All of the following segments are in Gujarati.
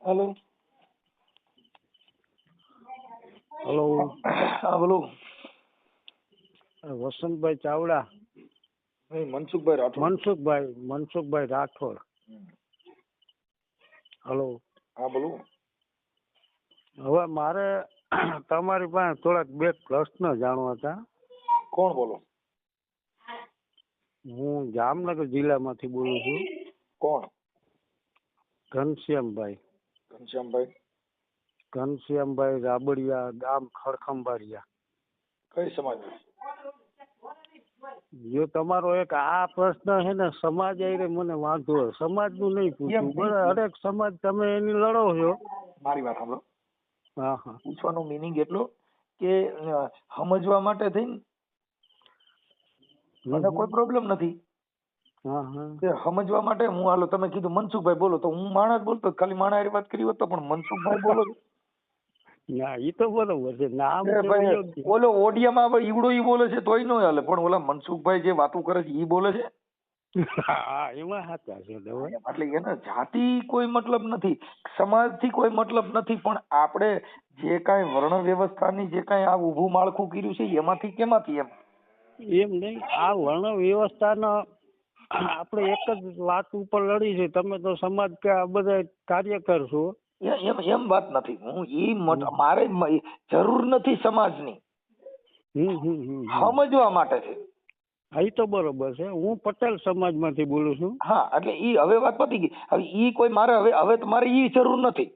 હેલો. હેલો, હા બોલો. વસંતભાઈ ચાવડા. નહીં, મનસુખભાઈ રાઠોડ. મનસુખભાઈ રાઠોડ. હેલો. હા બોલો. હવે મારે તમારી પાસે થોડાક બે પ્રશ્ન જાણવા હતા. કોણ બોલો? હું જામનગર જિલ્લામાંથી બોલું છું. કોણ? ઘનશ્યામભાઈ. ઘનશ્યામભાઈ રાબડિયા, ગામ ખડખંભાળિયા. કઈ સમાજ? જો તમારો એક આ પ્રશ્ન છે ને, સમાજ આરે મને વાંધો હોય. સમાજનું નહીં પૂછવું, બરાબર? હરેક સમાજ તમે એની લડો છો. મારી વાત સાંભળો. હા હા. પૂછવાનો મિનિંગ એટલો કે સમજવા માટે થઈને મને કોઈ પ્રોબ્લેમ નથી. હા હા. કે સમજવા માટે હું હાલો તમે કીધું મનસુખભાઈ બોલો તો હું માણસ બોલતો ખાલી માણસ હારી વાત કરી હોત તો પણ મનસુખભાઈ બોલો ના એ તો બરોબર છે. નામ ઓલો ઓડિયામાં ઈવડો ઈ બોલે છે તોય ન હાલે, પણ ઓલા મનસુખભાઈ જે વાતો કરે છે ઈ બોલે છે. હા એમાં સાચા છે. એટલે એને જાતિ કોઈ મતલબ નથી, સમાજથી કોઈ મતલબ નથી, પણ આપણે જે કાંઈ વર્ણ વ્યવસ્થાની જે કાંઈ આ ઊભું માળખું કર્યું છે એમાંથી કેમાંથી એમ નહીં, આ વર્ણ વ્યવસ્થાનો આપણે એક જ વાત ઉપર લડી છે. તમે તો સમાજ કે આ બધા કાર્ય કરશો એમ વાત નથી. હું ઈ મારે જરૂર નથી સમાજની, સમજવા માટે છે. હા એ તો બરોબર છે. હું પટેલ સમાજમાંથી બોલું છું. હા એટલે ઈ હવે વાત પતી ગઈ. હવે ઈ કોઈ મારે હવે તમારે ઈ જરૂર નથી.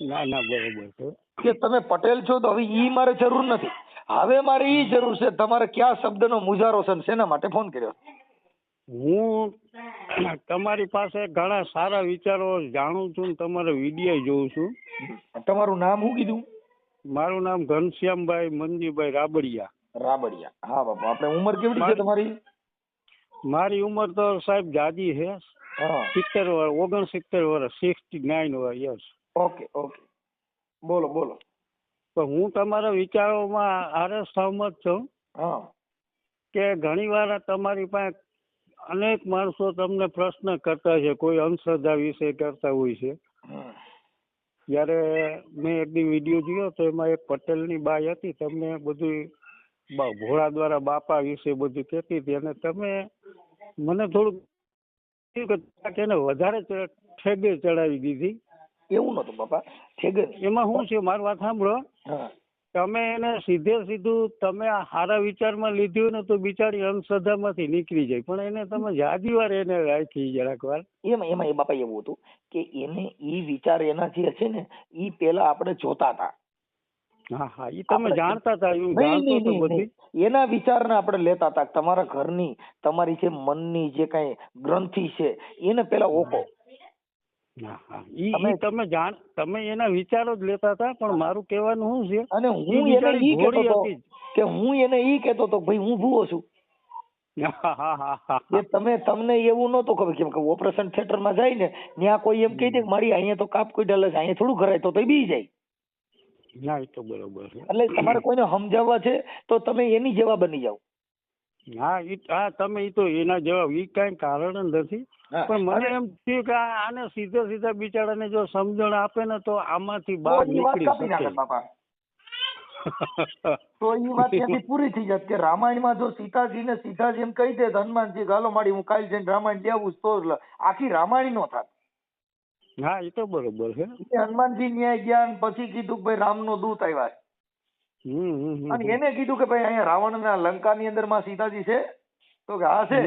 ના ના બરોબર છે કે તમે પટેલ છો તો હવે ઈ મારે જરૂર નથી. હવે મારે ઈ જરૂર છે તમારે કયા શબ્દનો મુજારો છે શેના માટે ફોન કર્યો? હું તમારી પાસે ઘણા સારા વિચારો જાણું છું, તમારા વિડીયો જોઉં છું. તમારું નામ શું કીધું? મારું નામ ઘનશ્યામભાઈ મંજીભાઈ રાબડિયા. રાબડિયા. હા બાપા. આપણે ઉંમર કેવડી છે તમારી? મારી ઉંમર તો સાહેબ જાજી છે. 69 વર્ષ 69 યર્સ. Okay okay. બોલો બોલો. તો હું તમારા વિચારોમાં આરે સહમત છું કે ઘણી વાર તમારી પાસે અનેક માણસો તમને પ્રશ્ન કરતા છે, કોઈ અંધશ્રદ્ધા વિશે કરતા હોય છે. જયારે મેં એક દી વિડીયો જોયો તો એમાં એક પટેલની બાઈ હતી, તમને બધું ભોળા દ્વારા બાપા વિશે બધું કહેતી હતી, અને તમે મને થોડુંક એને વધારે ઠેગે ચડાવી દીધી. એવું નતું બાપા. ઠેગે એમાં શું છે, મારી વાત સાંભળો. તમે એને સીધું તમે આ સારા વિચારમાં લીધી હોય ને તો બિચારી અંધશ્રદ્ધામાંથી નીકળી જાય, પણ એને તમે જાજી વાર એને રાખી જરાક વાર. એમાં એ બાપા એવું હતું કે એને ઈ વિચાર એના જે છે ને ઈ પેલા આપણે જોતા હતા. હા હા. ઈ તમે જાણતા હતા. હું જાણતો તો બધી. એના વિચારને આપણે લેતા હતા. તમારા ઘરની તમારી જે મનની જે કઈ ગ્રંથિ છે એને પેલા ઓકો. તમે એના વિચારો જ લેતા હતા, પણ મારું કહેવાનું શું છે, અને હું એને ઈ કહેતો હતો કે હું એને ઈ કહેતો હતો ભાઈ હું ભૂવો છું. તમને એવું નહોતું ખબર કેમ કે ઓપરેશન થિયેટર માં જાય ને ત્યાં કોઈ એમ કહી દે કે મારી અહીંયા તો કાપ કોઈ ડાલે છે, અહીંયા થોડું ઘરાય તો બી જાય. ના એ તો બરોબર છે. એટલે તમારે કોઈને સમજાવવા છે તો તમે એની જેવા બની જાવ. હા તમે ઈ તો એના જવાબ ઈ કઈ કારણ જ નથી, પણ મને એમ થયું કે આને સીધા બિચારાને જો સમજણ આપે ને તો આમાંથી બહાર નીકળી શકે. તો એ વાત ત્યાંથી પૂરી થઈ જાત કે રામાયણમાં જો સીતાજીને સીતાજી એમ કહી દે હનુમાનજી ગાલો માડી હું કાલ જઈને રામાયણ લેવું તો આખી રામાયણ નો થાત. હા એ તો બરોબર છે. હનુમાનજી ન્યાય ગયા પછી કીધું કે ભાઈ રામનો દૂત આવ્યા અને એને કીધું કે ભાઈ અહીંયા રાવણ ના લંકા ની અંદર માં સીતાજી છે તો કે હા છે.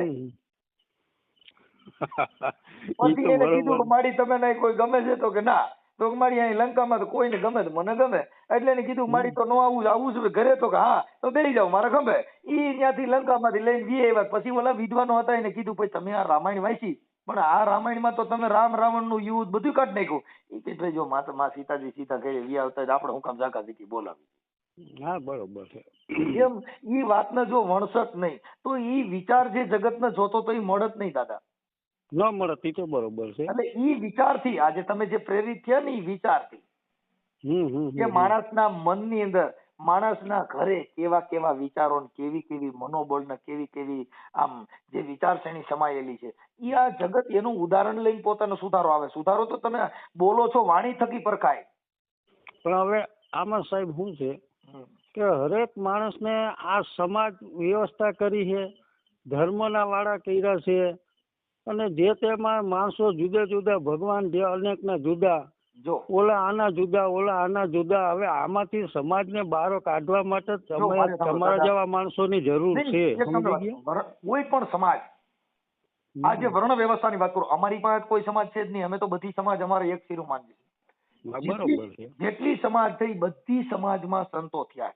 પછી એને કીધું કે મારી તમે નહીં કોઈ ગમે છે તો કે ના, તો મારી અહીં લંકામાં તો કોઈને ગમે તો મને ગમે, એટલે એને કીધું મારી તો ન આવું છે ઘરે, તો કે હા તો બેસી જાવ મારે ગમે. ઈ ત્યાંથી લંકામાંથી લઈને વી આવ્યા. પછી ઓલા વિદ્વાનો હતા એને કીધું ભાઈ તમે આ રામાયણ વાંચી, પણ આ રામાયણમાં તો તમે રામ રાવણ નું યુદ્ધ બધું કાઢી નાખ્યું. એ કે ભાઈ જો માં સીતાજી સીતા ઘરે વી આવતા આપણે હું કામ ઝાકા ઝીકી બોલાવી. હા બરોબર છે. એમ ઈ વાતને જો વણસત નહીં તો ઈ વિચાર જે જગતને જોતો તો ઈ મળત નહીં દાદા. ન મળત. ઈ તો બરોબર છે. એટલે ઈ વિચારથી આજે તમે જે પ્રેરિત થયા ને ઈ વિચારથી કે માણસના મનની અંદર માણસના ઘરે કેવા કેવા વિચારો ને કેવી કેવી મનોબળ ને કેવી કેવી આમ જે વિચારસરણી સમાયેલી છે એ આ જગત એનું ઉદાહરણ લઈને પોતાનો સુધારો આવે. સુધારો તો તમે બોલો છો વાણી થકી પરખાય. પણ હવે આમાં સાહેબ શું છે કે હરેક માણસને આ સમાજ વ્યવસ્થા કરી છે, ધર્મના વાળા કર્યા છે, અને જે તેમાં માણસો જુદા જુદા, ભગવાન જે અનેકના જુદા, જો ઓલા આના જુદા, ઓલા આના જુદા. હવે આમાંથી સમાજને બહાર કાઢવા માટે તમારા જેવા માણસોની જરૂર છે. કોઈ પણ સમાજ આ જે વર્ણ વ્યવસ્થાની વાત કરું, અમારી પાસે કોઈ સમાજ છે જ નહીં. અમે તો બધી સમાજ અમારે એક શિરું માનીએ છીએ. બરોબર છે. જેટલી સમાજ થઈ બધી સમાજમાં સંતો થયા.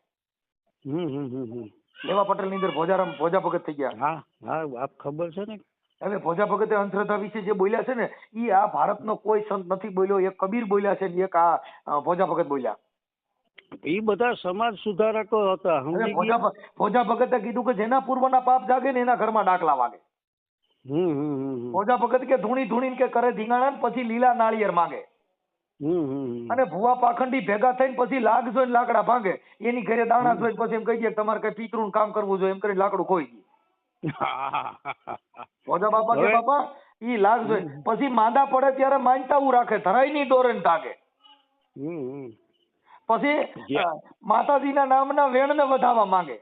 લેવા પટેલ ની અંદર ભોજા ભગત થઈ ગયા. હા હા, આપ ખબર છે ને. હવે ભોજા ભગતે અંધશ્રદ્ધા વિશે જે બોલ્યા છે ને એ આ ભારતનો કોઈ સંત નથી બોલ્યો. એક કબીર બોલ્યા છે ને એક આ ભોજા ભગત બોલ્યા. એ બધા સમાજ સુધારકો હતા. ભોજા ભગતે કીધું કે જેના પૂર્વના પાપ જાગે ને એના ઘરમાં ડાકલા વાગે. ભોજા ભગત કે ધૂણી ધૂણી કે કરે ધીંગાણા પછી લીલા નાળિયેર માંગે. અને ભુવા પાખંડી ભેગા થઈને પછી લાગ જોઈને લાકડા ભાંગે. એની ઘરે દાણા જોઈને પછી એમ કહી દે તમારે કઈ પિતૃનું કામ કરવું જોઈએ એમ કરીને લાકડું ખોઈ ગયું. ભોજા બાપા કે બાપા ઈ લાગ જોઈ પછી માંદા પડે ત્યારે માનતાવું રાખે, ધરાઈ ની દોરે ને તાગે. પછી માતાજીના નામના વેણ ને વધાવવા માંગે.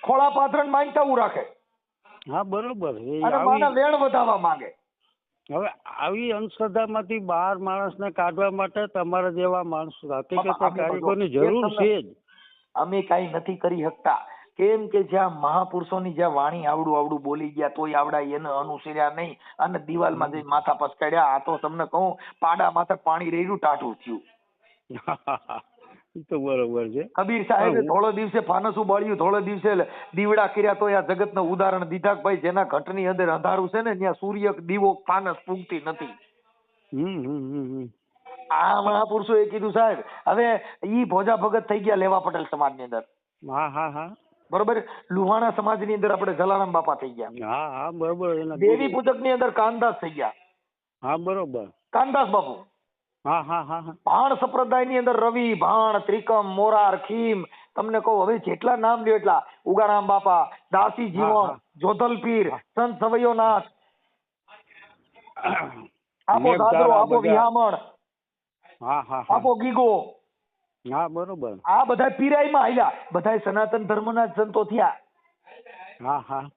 ખોળા પાથરણ માનતાવું રાખે. હા બરોબર. અને માના વેણ વધાવવા માંગે. હવે આવી અંધશ્રદ્ધામાંથી બહાર માણસને કાઢવા માટે તમારા જેવા માણસો કારીગરોની જરૂર છે જ. અમે કઈ નથી કરી શકતા. કેમ કે જ્યાં મહાપુરુષોની જ્યાં વાણી આવડું બોલી ગયા તોય આવડા એને અનુસર્યા નહીં અને દિવાલમાં જઈને માથા પસકાડ્યા. આ તો તમને કહું પાડા માથે પાણી રેડ્યું ટાઢું થયું. તો બરોબર છે. કબીર સાહેબે થોડો દિવસે ફાનસ ઉબાળ્યું, થોડો દિવસે દીવડા કર્યા તો આ જગતનું ઉદાહરણ દીધા કે ભાઈ જેના ઘટની અંદર અંધારું છે ને ત્યાં સૂર્ય દીવો ફાનસ ફૂંકતી નથી. આ મહાપુરુષો એ કીધું સાહેબ. હવે ઈ ભોજા ભગત થઈ ગયા લેવા પટેલ સમાજ ની અંદર. બરોબર. લુહાણા સમાજ ની અંદર આપણે જલારામ બાપા થઈ ગયા. બરોબર. દેવી પૂજક ની અંદર કાનદાસ થઈ ગયા. બરોબર. કાનદાસ બાપુ. ભાણ સંપ્રદાય ની અંદર રવિ, ભાણ, ત્રિકમ, મોરાર, ખીમ, તમને કહું હવે જેટલા નામ લ્યો એટલા. ઉગારામ બાપા, દાસી જીવન, જોધલ પીર, સંત સવૈયોનાથ, આપો દાદરો, આપો વિહામણ, આપો ગીગો. બરોબર. આ બધા પીરાઈમાં આલ્યા. બધા સનાતન ધર્મના સંતો થયા.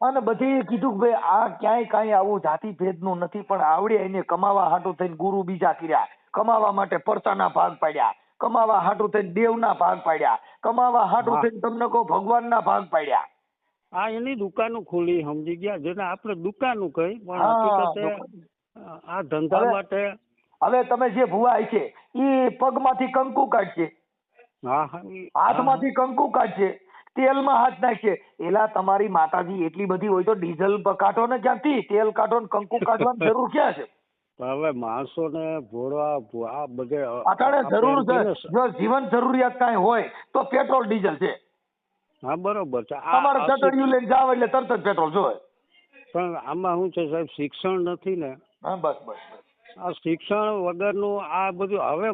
અને બધે કીધું કે ભાઈ આ ક્યાંય કાંઈ આવું જાતિ ભેદ નું નથી, પણ આવડે એને કમાવા હાટું થઈને ગુરુ બીજા કર્યા, કમાવા માટે પરસાના ભાગ પાડ્યા, કમાવા હાટું થઈને દેવના ભાગ પાડ્યા, કમાવા હાટું થઈને તમને કહો ભગવાનના ભાગ પાડ્યા. એની દુકાનો ખોલી, સમજી ગયા, જેને આપણે દુકાનો કહી પણ આ ધંધા માટે. હવે તમે જે ભુવાય છે એ પગમાંથી કંકુ કાઢશે, હાથમાંથી કંકુ કાઢશે, તેલમાં હાથ નાખશે. એલા તમારી માતાજી એટલી બધી હોય તો ડીઝલ કાઢો ને ક્યાંથી, તેલ કાઢો ને કંકુ કાઢવાની જરૂર ક્યાં છે? હવે માણસો ને ભોળવા આ બધે અટાણે જરૂર છે. જો જીવન જરૂરિયાત કાંઈ હોય તો પેટ્રોલ ડીઝલ છે. બરોબર છે. તમારે ચટડિયું લઈને જાવ એટલે તરત જ પેટ્રોલ જોવે. પણ આમાં શું છે સાહેબ, શિક્ષણ નથી ને. બસ આ શિક્ષણ વગરનું આ બધું. હવે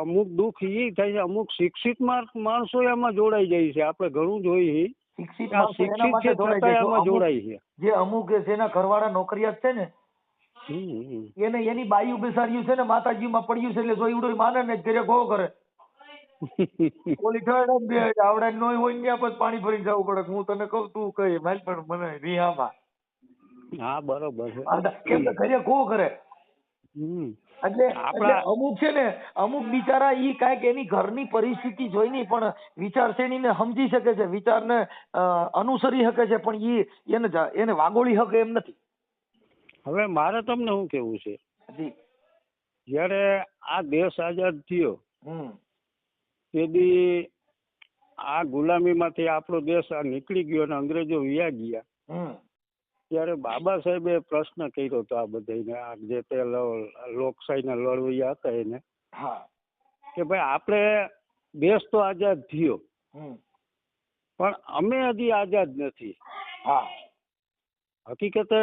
અમુક દુઃખ એ થાય છે, અમુક શિક્ષિત માણસો એમાં જોડાઈ જાય છે. આપણે ઘણું જોઈએ શિક્ષિત એમાં જોડાય છે. જે અમુક જેના ઘરવાળા નોકરિયાત છે ને એને એની બાયું બેસાડ્યું છે ને માતાજીમાં પડ્યું છે એટલે જોઈ માને ને ઘરે ગો કરે. ઓલી આવડે નો હોય ને પછી પાણી ભરીને જવું પડે. હું તને કહું તું કઈ માલ પણ મને રિહામાં. બરોબર છે. ઘરે ગો કરે. એટલે અમુક છે ને અમુક બિચારા ઈ કાંઈક એની ઘરની પરિસ્થિતિ જોઈ નહીં પણ વિચારસરણીને સમજી શકે છે, વિચારને અનુસરી શકે છે, પણ એને વાગોળી શકે એમ નથી. હવે મારે તમને શું કેવું છે, જયારે આ દેશ આઝાદ થયો તેથી આ ગુલામીમાંથી આપણો દેશ નીકળી ગયો અને અંગ્રેજો વ્યા ગયા, ત્યારે બાબા સાહેબે પ્રશ્ન કર્યો હતો આ બધાને, આ જે તે લોકશાહીના લડવૈયા હતા એને, કે ભાઈ આપણે દેશ તો આઝાદ થયો પણ અમે હજી આઝાદ નથી. હકીકતે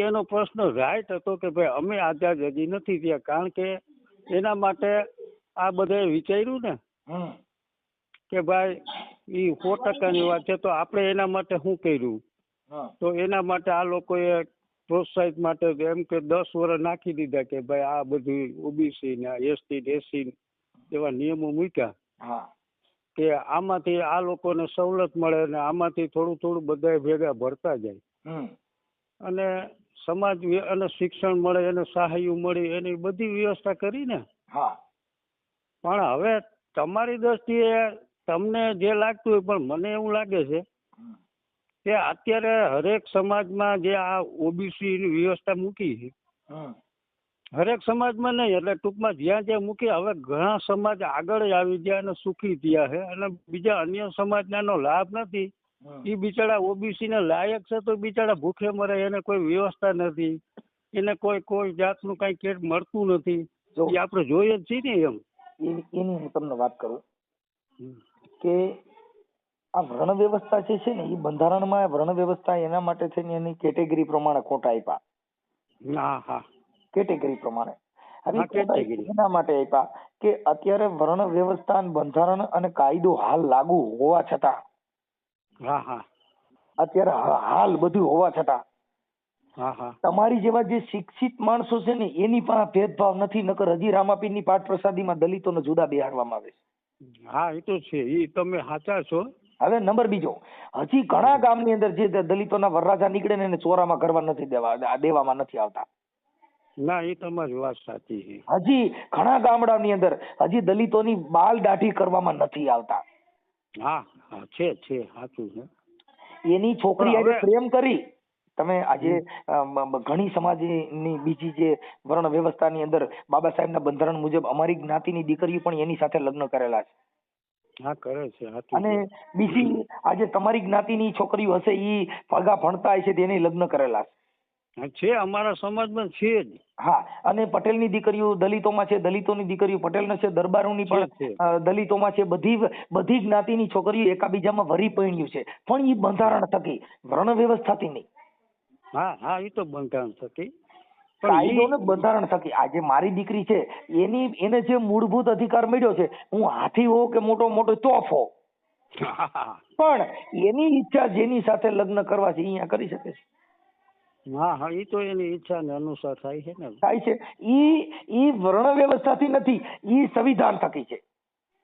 એનો પ્રશ્ન રાઈટ હતો કે ભાઈ અમે આઝાદ હજી નથી થયા, કારણ કે એના માટે આ બધાએ વિચાર્યું ને કે ભાઈ ઈ 100% વાત છે, તો આપણે એના માટે શું કર્યું? તો એના માટે આ લોકોએ પ્રોત્સાહિત માટે એમ કે 10 વર્ષ નાખી દીધા કે ભાઈ આ બધું ઓબીસી ને એસટી એસસી એવા નિયમો મૂક્યા કે આમાંથી આ લોકોને સવલત મળે ને આમાંથી થોડું થોડું બધા ભેગા ભરતા જાય અને સમાજ અને શિક્ષણ મળે એને સહાય મળી એની બધી વ્યવસ્થા કરીને. પણ હવે તમારી દ્રષ્ટિએ તમને જે લાગતું હોય, પણ મને એવું લાગે છે કે અત્યારે હરેક સમાજમાં જે આ ઓબીસી ની વ્યવસ્થા મૂકી છે, હરેક સમાજમાં નહીં, એટલે ટૂંકમાં જ્યાં જ્યાં મૂકી હવે ઘણા સમાજ આગળ આવી ગયા અને સુખી થયા છે અને બીજા અન્ય સમાજનો લાભ નથી. એ બિચારા ઓબીસી ને લાયક છે તો બિચારા ભૂખે મરે, એને કોઈ વ્યવસ્થા નથી, એને કોઈ જાતનું કઈ કેટ મળતું નથી. એ આપણે જોઈએ જ છીએ ને. એની હું તમને વાત કરું કે આ વર્ણ વ્યવસ્થા જે છે ને એ બંધારણમાં વર્ણ વ્યવસ્થા એના માટે થઈને એની કેટેગરી પ્રમાણે ખોટા આપ્યા. કેટેગરી પ્રમાણે એના માટે આપ્યા કે અત્યારે વર્ણ વ્યવસ્થા બંધારણ અને કાયદો હાલ લાગુ હોવા છતાં, અત્યારે હાલ બધું હોવા છતાં તમારી જેવા જે શિક્ષિત માણસો છે ને એની પણ ભેદભાવ નથી. નકર હજી રામાપીરની પાઠ પ્રસાદીમાં દલિતોને જુદા બેહાડવામાં આવે છે. હા, એ તો છે, એ તમે સાચા છો. હવે નંબર બીજો, હજી ઘણા ગામની અંદર જે દલિતોના વરરાજા નીકળે ને એને ચોરામાં કરવા નથી દેવામાં નથી આવતા. ના, એ તમારી વાત સાચી છે. હજી ઘણા ગામડાની અંદર હજી દલિતોની બાલ દાઢી કરવામાં નથી આવતા. હા, છે સાચું છે. એની છોકરી આજે પ્રેમ કરી તમે આજે ઘણી સમાજની બીજી જે વર્ણ વ્યવસ્થાની અંદર બાબા સાહેબના બંધારણ મુજબ અમારી જ્ઞાતિની દીકરીઓ પણ એની સાથે લગ્ન કરેલા છે. હા, કરે છે. અને બીજી આજે તમારી જ્ઞાતિની છોકરીઓ હશે ઈ ભગા ભણતા હશે તેને લગ્ન કરેલા છે. અમારા સમાજમાં છે જ. હા, અને પટેલની દીકરીઓ દલિતોમાં છે, દલિતોની દીકરીઓ પટેલને છે, દરબારોની પણ દલિતોમાં છે. બધી જ્ઞાતિની છોકરીઓ એકાબીજામાં વરી પૈણ્યું છે, પણ એ બંધારણ થકી, વર્ણ વ્યવસ્થાથી નહીં. હા, એ તો બંધારણ થકી, કાયદો ને બંધારણ થકી. આજે મારી દીકરી છે એને જે મૂળભૂત અધિકાર મળ્યો છે, હું હાથી હો કે મોટો તોફ હો, પણ એની ઈચ્છા જેની સાથે લગ્ન કરવા છે અહીંયા કરી શકે છે. હા, એ તો એની ઈચ્છા ને અનુસાર થાય છે ને. થાય છે. ઈ વર્ણ વ્યવસ્થાથી નથી, ઈ સંવિધાન થકી છે.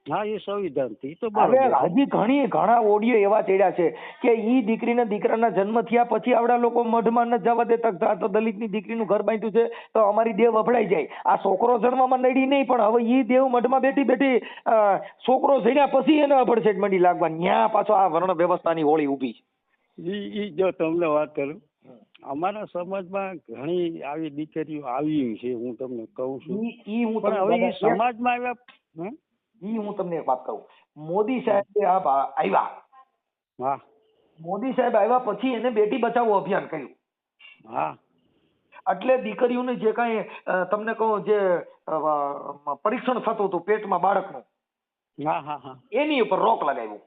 હા, એ સંવિધાન થી તો હવે હજી ઘણા ઓડિયો એવા ચડ્યા છે કે ઈ દીકરીને દીકરાના જન્મ થયા પછી આવડા લોકો મઢમાં ન જવા દેતા, તો દલિતની દીકરીનું ઘર બાંધ્યું છે તો અમારી દેવ વફડાઈ જાય. આ છોકરો જન્મમાં નડી નહીં, પણ હવે ઈ દેવ મઢમાં બેઠી છોકરો જણ્યા પછી એને અભડછેટ મંડી લાગવા. ન્યા પાછો આ વર્ણ વ્યવસ્થાની હોળી ઉભી છે. ઈ જો તમને વાત કરું, અમારા સમાજમાં ઘણી આવી દીકરીઓ આવી છે, હું તમને કહું છું. હવે સમાજમાં આવ્યા, હું તમને એક વાત કહું. મોદી સાહેબ આવ્યા, મોદી સાહેબ આવ્યા પછી એને બેટી બચાવો અભિયાન કર્યું. એટલે દીકરીઓને જે કઈ તમને કહું જે પરીક્ષણ થતું હતું પેટમાં બાળકનું, એની ઉપર રોક લગાવ્યું.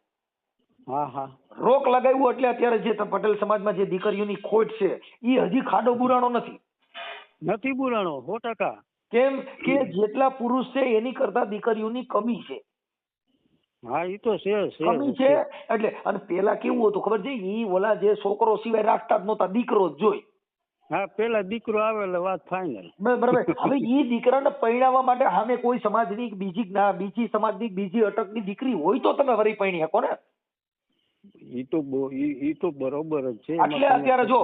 રોક લગાવ્યું એટલે અત્યારે જે પટેલ સમાજમાં જે દીકરીઓની ખોટ છે એ હજી ખાડો બુરાણો નથી બુરાણો 100%. કેમ કે જેટલા પુરુષ છે એની કરતા દીકરીઓની કમી છે. હા, એ તો કમી છે. એટલે અને પેલા કેવું હતું ખબર છે, ઈ ઓલા જે છોકરો સિવાય રાખતા જ નહોતા, દીકરો જ જોઈ. હા, પેલા દીકરો આવે એટલે વાત ફાઇનલ. બરાબર. હવે ઈ દીકરાને પરણાવવા માટે સામે કોઈ સમાજની બીજી સમાજની બીજી અટકની દીકરી હોય તો તમે વરી પરણી શકો ને. ઈ તો બરોબર જ છે. એટલે અત્યારે જો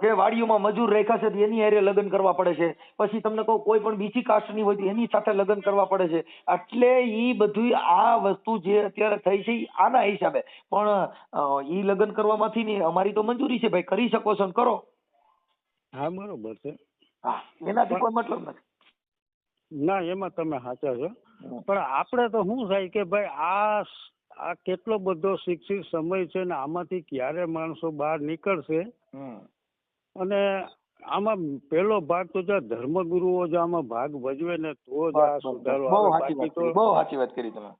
જે વાડીઓમાં મજૂર રાખ્યા છે એની હારે લગ્ન કરવા પડે છે. પછી તમને કહું કોઈ પણ બીજી કાસ્ટની હોય તો એની સાથે લગ્ન કરવા પડે છે. એટલે ઈ બધું આ વસ્તુ જે અત્યારે થઈ છે આના હિસાબે. પણ ઈ લગ્ન કરવામાંથી નહીં, અમારી તો મંજૂરી છે ભાઈ, કરી શકો છો કરો. હા, બરોબર છે. હા, એનાથી કોઈ મતલબ નથી. ના, એમાં તમે સાચા છો. પણ આપણે તો શું થાય કે ભાઈ આ કેટલો બધો શિક્ષિત સમય છે ને આમાંથી ક્યારે માણસો બહાર નીકળશે. અને આમાં પેલો ભાગ તો જો ધર્મગુરુઓ જો આમાં ભાગ ભજવે ને તો જ આ સુધારો આવે. બાકી તો બહુ સાચી વાત કરી તમે.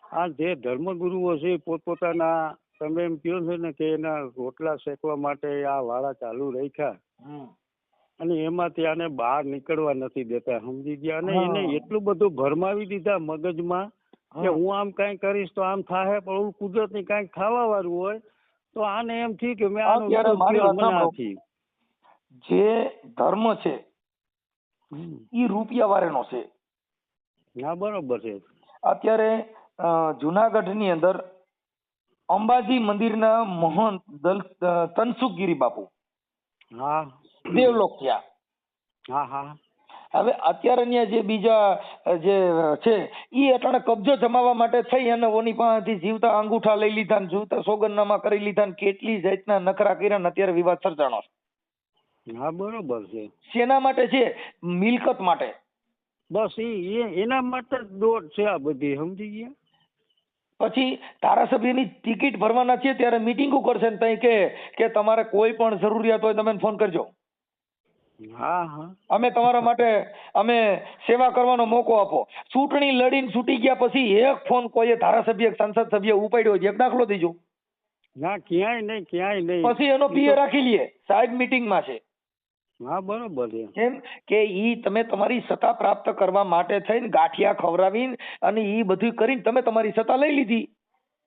આ જે ધર્મગુરુઓ છે પોતપોતાના, તમે એમ કહો છો ને કે એના રોટલા શેકવા માટે આ વાળા ચાલુ રાખ્યા અને એમાંથી આને બહાર નીકળવા નથી દેતા, સમજી ગયા. અને એને એટલું બધું ભરમાવી દીધા મગજમાં કે હું આમ કઈ કરીશ તો આમ થાય, પણ હું કુદરતની કઈક થવા વાળું હોય તો આને એમ થયું કે મેં આનો વિરોધ કર્યો, મને આ થયું. જે ધર્મ છે ઈ રૂપિયા વાળાનો છે. હા બરોબર છે. અત્યારે જુનાગઢની અંદર અંબાજી મંદિરના મહંત તનસુખગીરી બાપુ હા દેવલોક થયા. હા હા. હવે અત્યારે જે બીજા જે છે ઈ અટાણે કબજો જમાવવા માટે થઈ અને ઓની પાસેથી જીવતા અંગૂઠા લઈ લીધા ને જીવતા સોગંદનામા કરી લીધા ને કેટલી જાતના નખરા કર્યા ને અત્યારે વિવાદ સર્જાણો છે. હા બરોબર છે. શેના માટે છે? મિલકત માટે. બસ એના માટે જ દોડ છે આ બધી, સમજી ગયા? પછી ધારાસભ્યની ટિકિટ ભરવાના છે ત્યારે મીટિંગો કરશે ને તઈ કે તમારે કોઈ પણ જરૂરિયાત હોય તમે ફોન કરજો. હા હા. અમે તમારા માટે અમે સેવા કરવાનો મોકો આપો. ચૂંટણી લડીને છૂટી ગયા પછી એક ફોન કોઈએ ધારાસભ્ય સંસદ સભ્ય ઉપાડ્યો એક દાખલો દેજો. ના ક્યાંય નહીં, ક્યાંય નહીં. પછી એનો પીએ રાખી લઈએ સાહેબ મીટિંગમાં છે. હા બરોબર છે. કેમ કે ઈ તમે તમારી સત્તા પ્રાપ્ત કરવા માટે થઈને ગાંઠિયા ખવડાવીને અને ઈ બધું કરીને તમે તમારી સત્તા લઈ લીધી.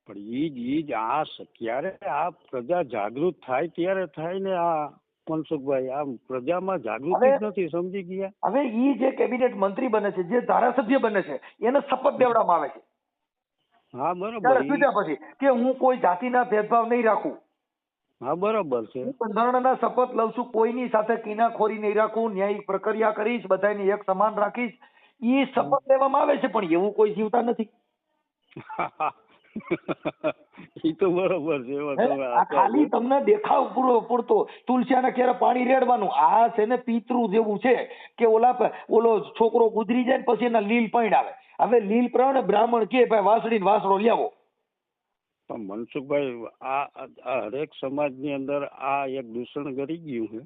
પણ ઈ જ આ ક્યારે આ પ્રજા જાગૃત થાય ત્યારે થાય ને. આ મનસુખભાઈ, આમ પ્રજામાં જાગૃતિ જ નથી, સમજી ગયા? હવે ઈ જે કેબિનેટ મંત્રી બને છે, જે ધારાસભ્ય બને છે, એને શપથ દેવડાવવામાં આવે છે. હા બરોબર. પછી કે હું કોઈ જાતિના ભેદભાવ નહીં રાખું. હા બરોબર છે. હું બંધારણના શપથ લઉં છું, કોઈની સાથે કિનાખોરી નહીં રાખું, ન્યાયિક પ્રક્રિયા કરીશ, બધાને એક સમાન રાખીશ. ઈ શપથ લેવામાં આવે છે, પણ એવું કોઈ જીવતા નથી. ઈ તો બરોબર છે. ખાલી તમને દેખાવ પૂરતો તુલસીના ક્યારે પાણી રેડવાનું. આ છે ને પિતૃ જેવું છે કે ઓલો છોકરો ગુજરી જાય ને પછી એના લીલ પૈણ આવે. હવે લીલ પ્રણ બ્રાહ્મણ કે ભાઈ વાસળી વાસળો લેવો. પણ મનસુખભાઈ, આ હરેક સમાજની અંદર આ એક દૂષણ કરી ગયું છે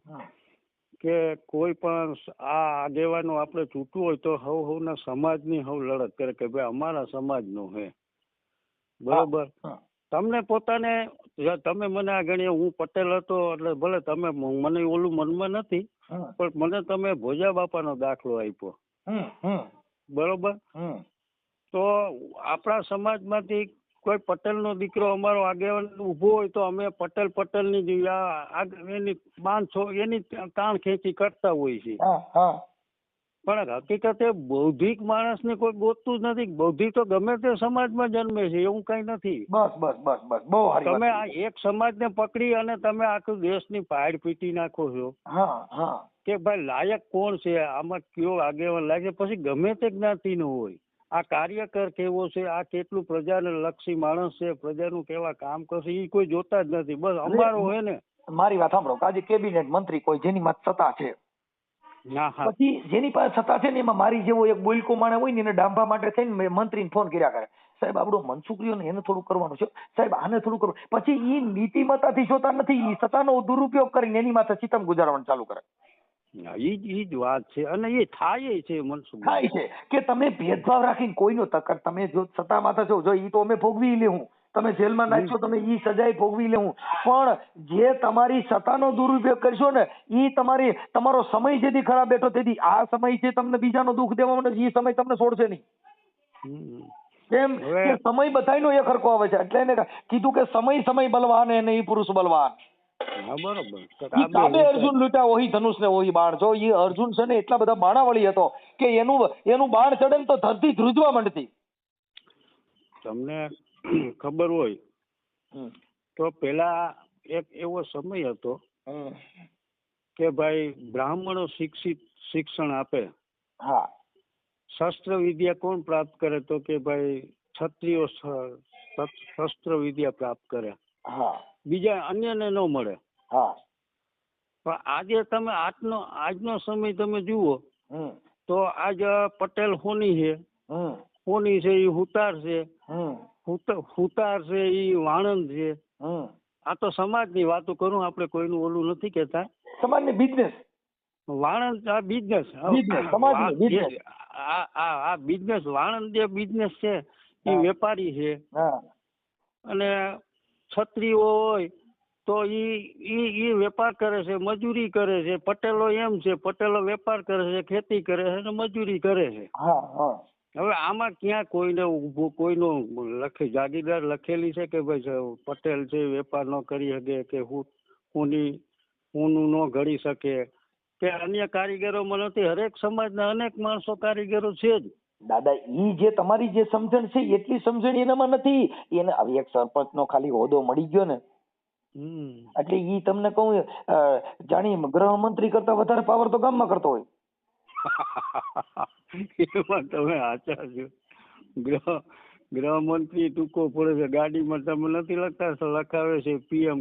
કે કોઈ પણ આ આગેવાનો આપણે ચૂંટવું હોય તો હવના સમાજની લડત કરે કે ભાઈ અમારા સમાજનો છે. બરોબર. તમને પોતાને તમે મને આ ગણીએ હું પટેલ હતો એટલે ભલે તમે મને ઓલું મનમાં નથી, પણ મને તમે ભોજા બાપાનો દાખલો આપ્યો. બરોબર. તો આપણા સમાજમાંથી કોઈ પટેલનો દીકરો અમારો આગેવાન ઉભો હોય તો અમે પટેલની એની એની તાણ ખેંચી કરતા હોય છે. પણ હકીકતે બૌદ્ધિક માણસને કોઈ ગોતતું જ નથી. બૌદ્ધિક તો ગમે તે સમાજમાં જન્મે છે, એવું કઈ નથી. બસ તમે આ એક સમાજને પકડી અને તમે આખું દેશની પાડ પીટી નાખો છો કે ભાઈ લાયક કોણ છે આમાં, કયો આગેવાન લાગે. પછી ગમે તે જ્ઞાતિનો હોય, આ કાર્યકર કેવો છે, આ કેટલું પ્રજાને લક્ષી માણસ છે, પ્રજાનું કેવા કામ કરશે, એ કોઈ જોતા જ નથી. બસ અમારો હોય ને. મારી વાત સાંભળો, આજે કેબિનેટ મંત્રી કોઈ જેની માં સત્તા છે, પછી જેની પાસે સત્તા છે ને એમાં મારી જેવો એક બોલકો માણસ હોય ને એને ડાંભા માટે થઈને મંત્રીને ફોન કર્યા કરે, સાહેબ આપણો મનસુખરીઓ ને એને થોડું કરવાનું છે, સાહેબ આને થોડું કરવું. પછી ઈ નીતિમત્તાથી જોતા નથી, ઈ સત્તાનો દુરુપયોગ કરીને એની માથે સિતમ ગુજારવાનું ચાલુ કરે. ઈ જ વાત છે અને એ થાય છે. મનસુખભાઈ, થાય છે કે તમે ભેદભાવ રાખીને કોઈનો તકર તમે જો સત્તા માથે છો, જો ઈ તો અમે ભોગવી લેવું, તમે જેલમાં નાખશો, તમે ઈ સજાએ ભોગવી લેવું, પણ જે તમારી સત્તાનો દુરુપયોગ કરશો ને ઈ તમારો સમય જેથી ખરાબ બેઠો તેથી આ સમય છે તમને બીજાનો દુઃખ દેવા માટે, ઈ સમય તમને છોડશે નહીં. કેમ કે સમય બધાયનો એક હરખો આવે છે. એટલે એને કીધું કે સમય બલવાન અને ઈ પુરુષ બલવાન. કાબે અર્જુન લૂટા ઓહી ધનુષ ને ઓહી બાણ. જો ઈ અર્જુન છે ને એટલા બધા બાણાવળી હતો કે એનું બાણ ચડે ને તો ધરતી ધ્રુજવા માંડતી. તમને ખબર હોય તો પેલા એક એવો સમય હતો કે ભાઈ બ્રાહ્મણો શિક્ષણ આપે. શસ્ત્ર વિદ્યા કોણ પ્રાપ્ત કરે તો કે ભાઈ ક્ષત્રિયો શસ્ત્ર વિદ્યા પ્રાપ્ત કરે, બીજા અન્યને ન મળે. પણ આજે તમે આજનો સમય તમે જુઓ તો આજ પટેલ હોની છે, એ હુતાર છે, હુતાર છે, એ વાણંદ છે. આ તો સમાજની વાતો કરું, આપણે કોઈનું ઓલું નથી કેતા. સમાજની બિઝનેસ, વાણંદ આ બિઝનેસ, આ બિઝનેસ, વાણંદ જે બિઝનેસ છે એ વેપારી છે. અને ક્ષત્રિયો હોય તો ઈ વેપાર કરે છે, મજૂરી કરે છે. પટેલો એમ છે, પટેલો વેપાર કરે છે, ખેતી કરે છે અને મજૂરી કરે છે. હવે આમાં ક્યાં કોઈને ઊભું કોઈનું જાગીરદાર લખેલી છે કે ભાઈ પટેલ છે વેપાર ન કરી શકે કે ઊનું ન ઘડી શકે કે અન્ય કારીગરોમાં નથી? હરેક સમાજના અનેક માણસો કારીગરો છે જ. દાદા ઈ જે તમારી જે સમજણ છે એટલી સમજણ એનામાં નથી. એને હવે એક સરપંચ નો ખાલી હોદ્દો મળી ગયો ને એટલે ઈ તમને કહું જાણી ગૃહમંત્રી કરતા વધારે પાવર તો ગામમાં કરતો હોય. એમાં તમે આચા છો. ગૃહમંત્રી ટૂંકો પડે છે. ગાડીમાં તમે નથી લખતા, લખાવે છે પીએમ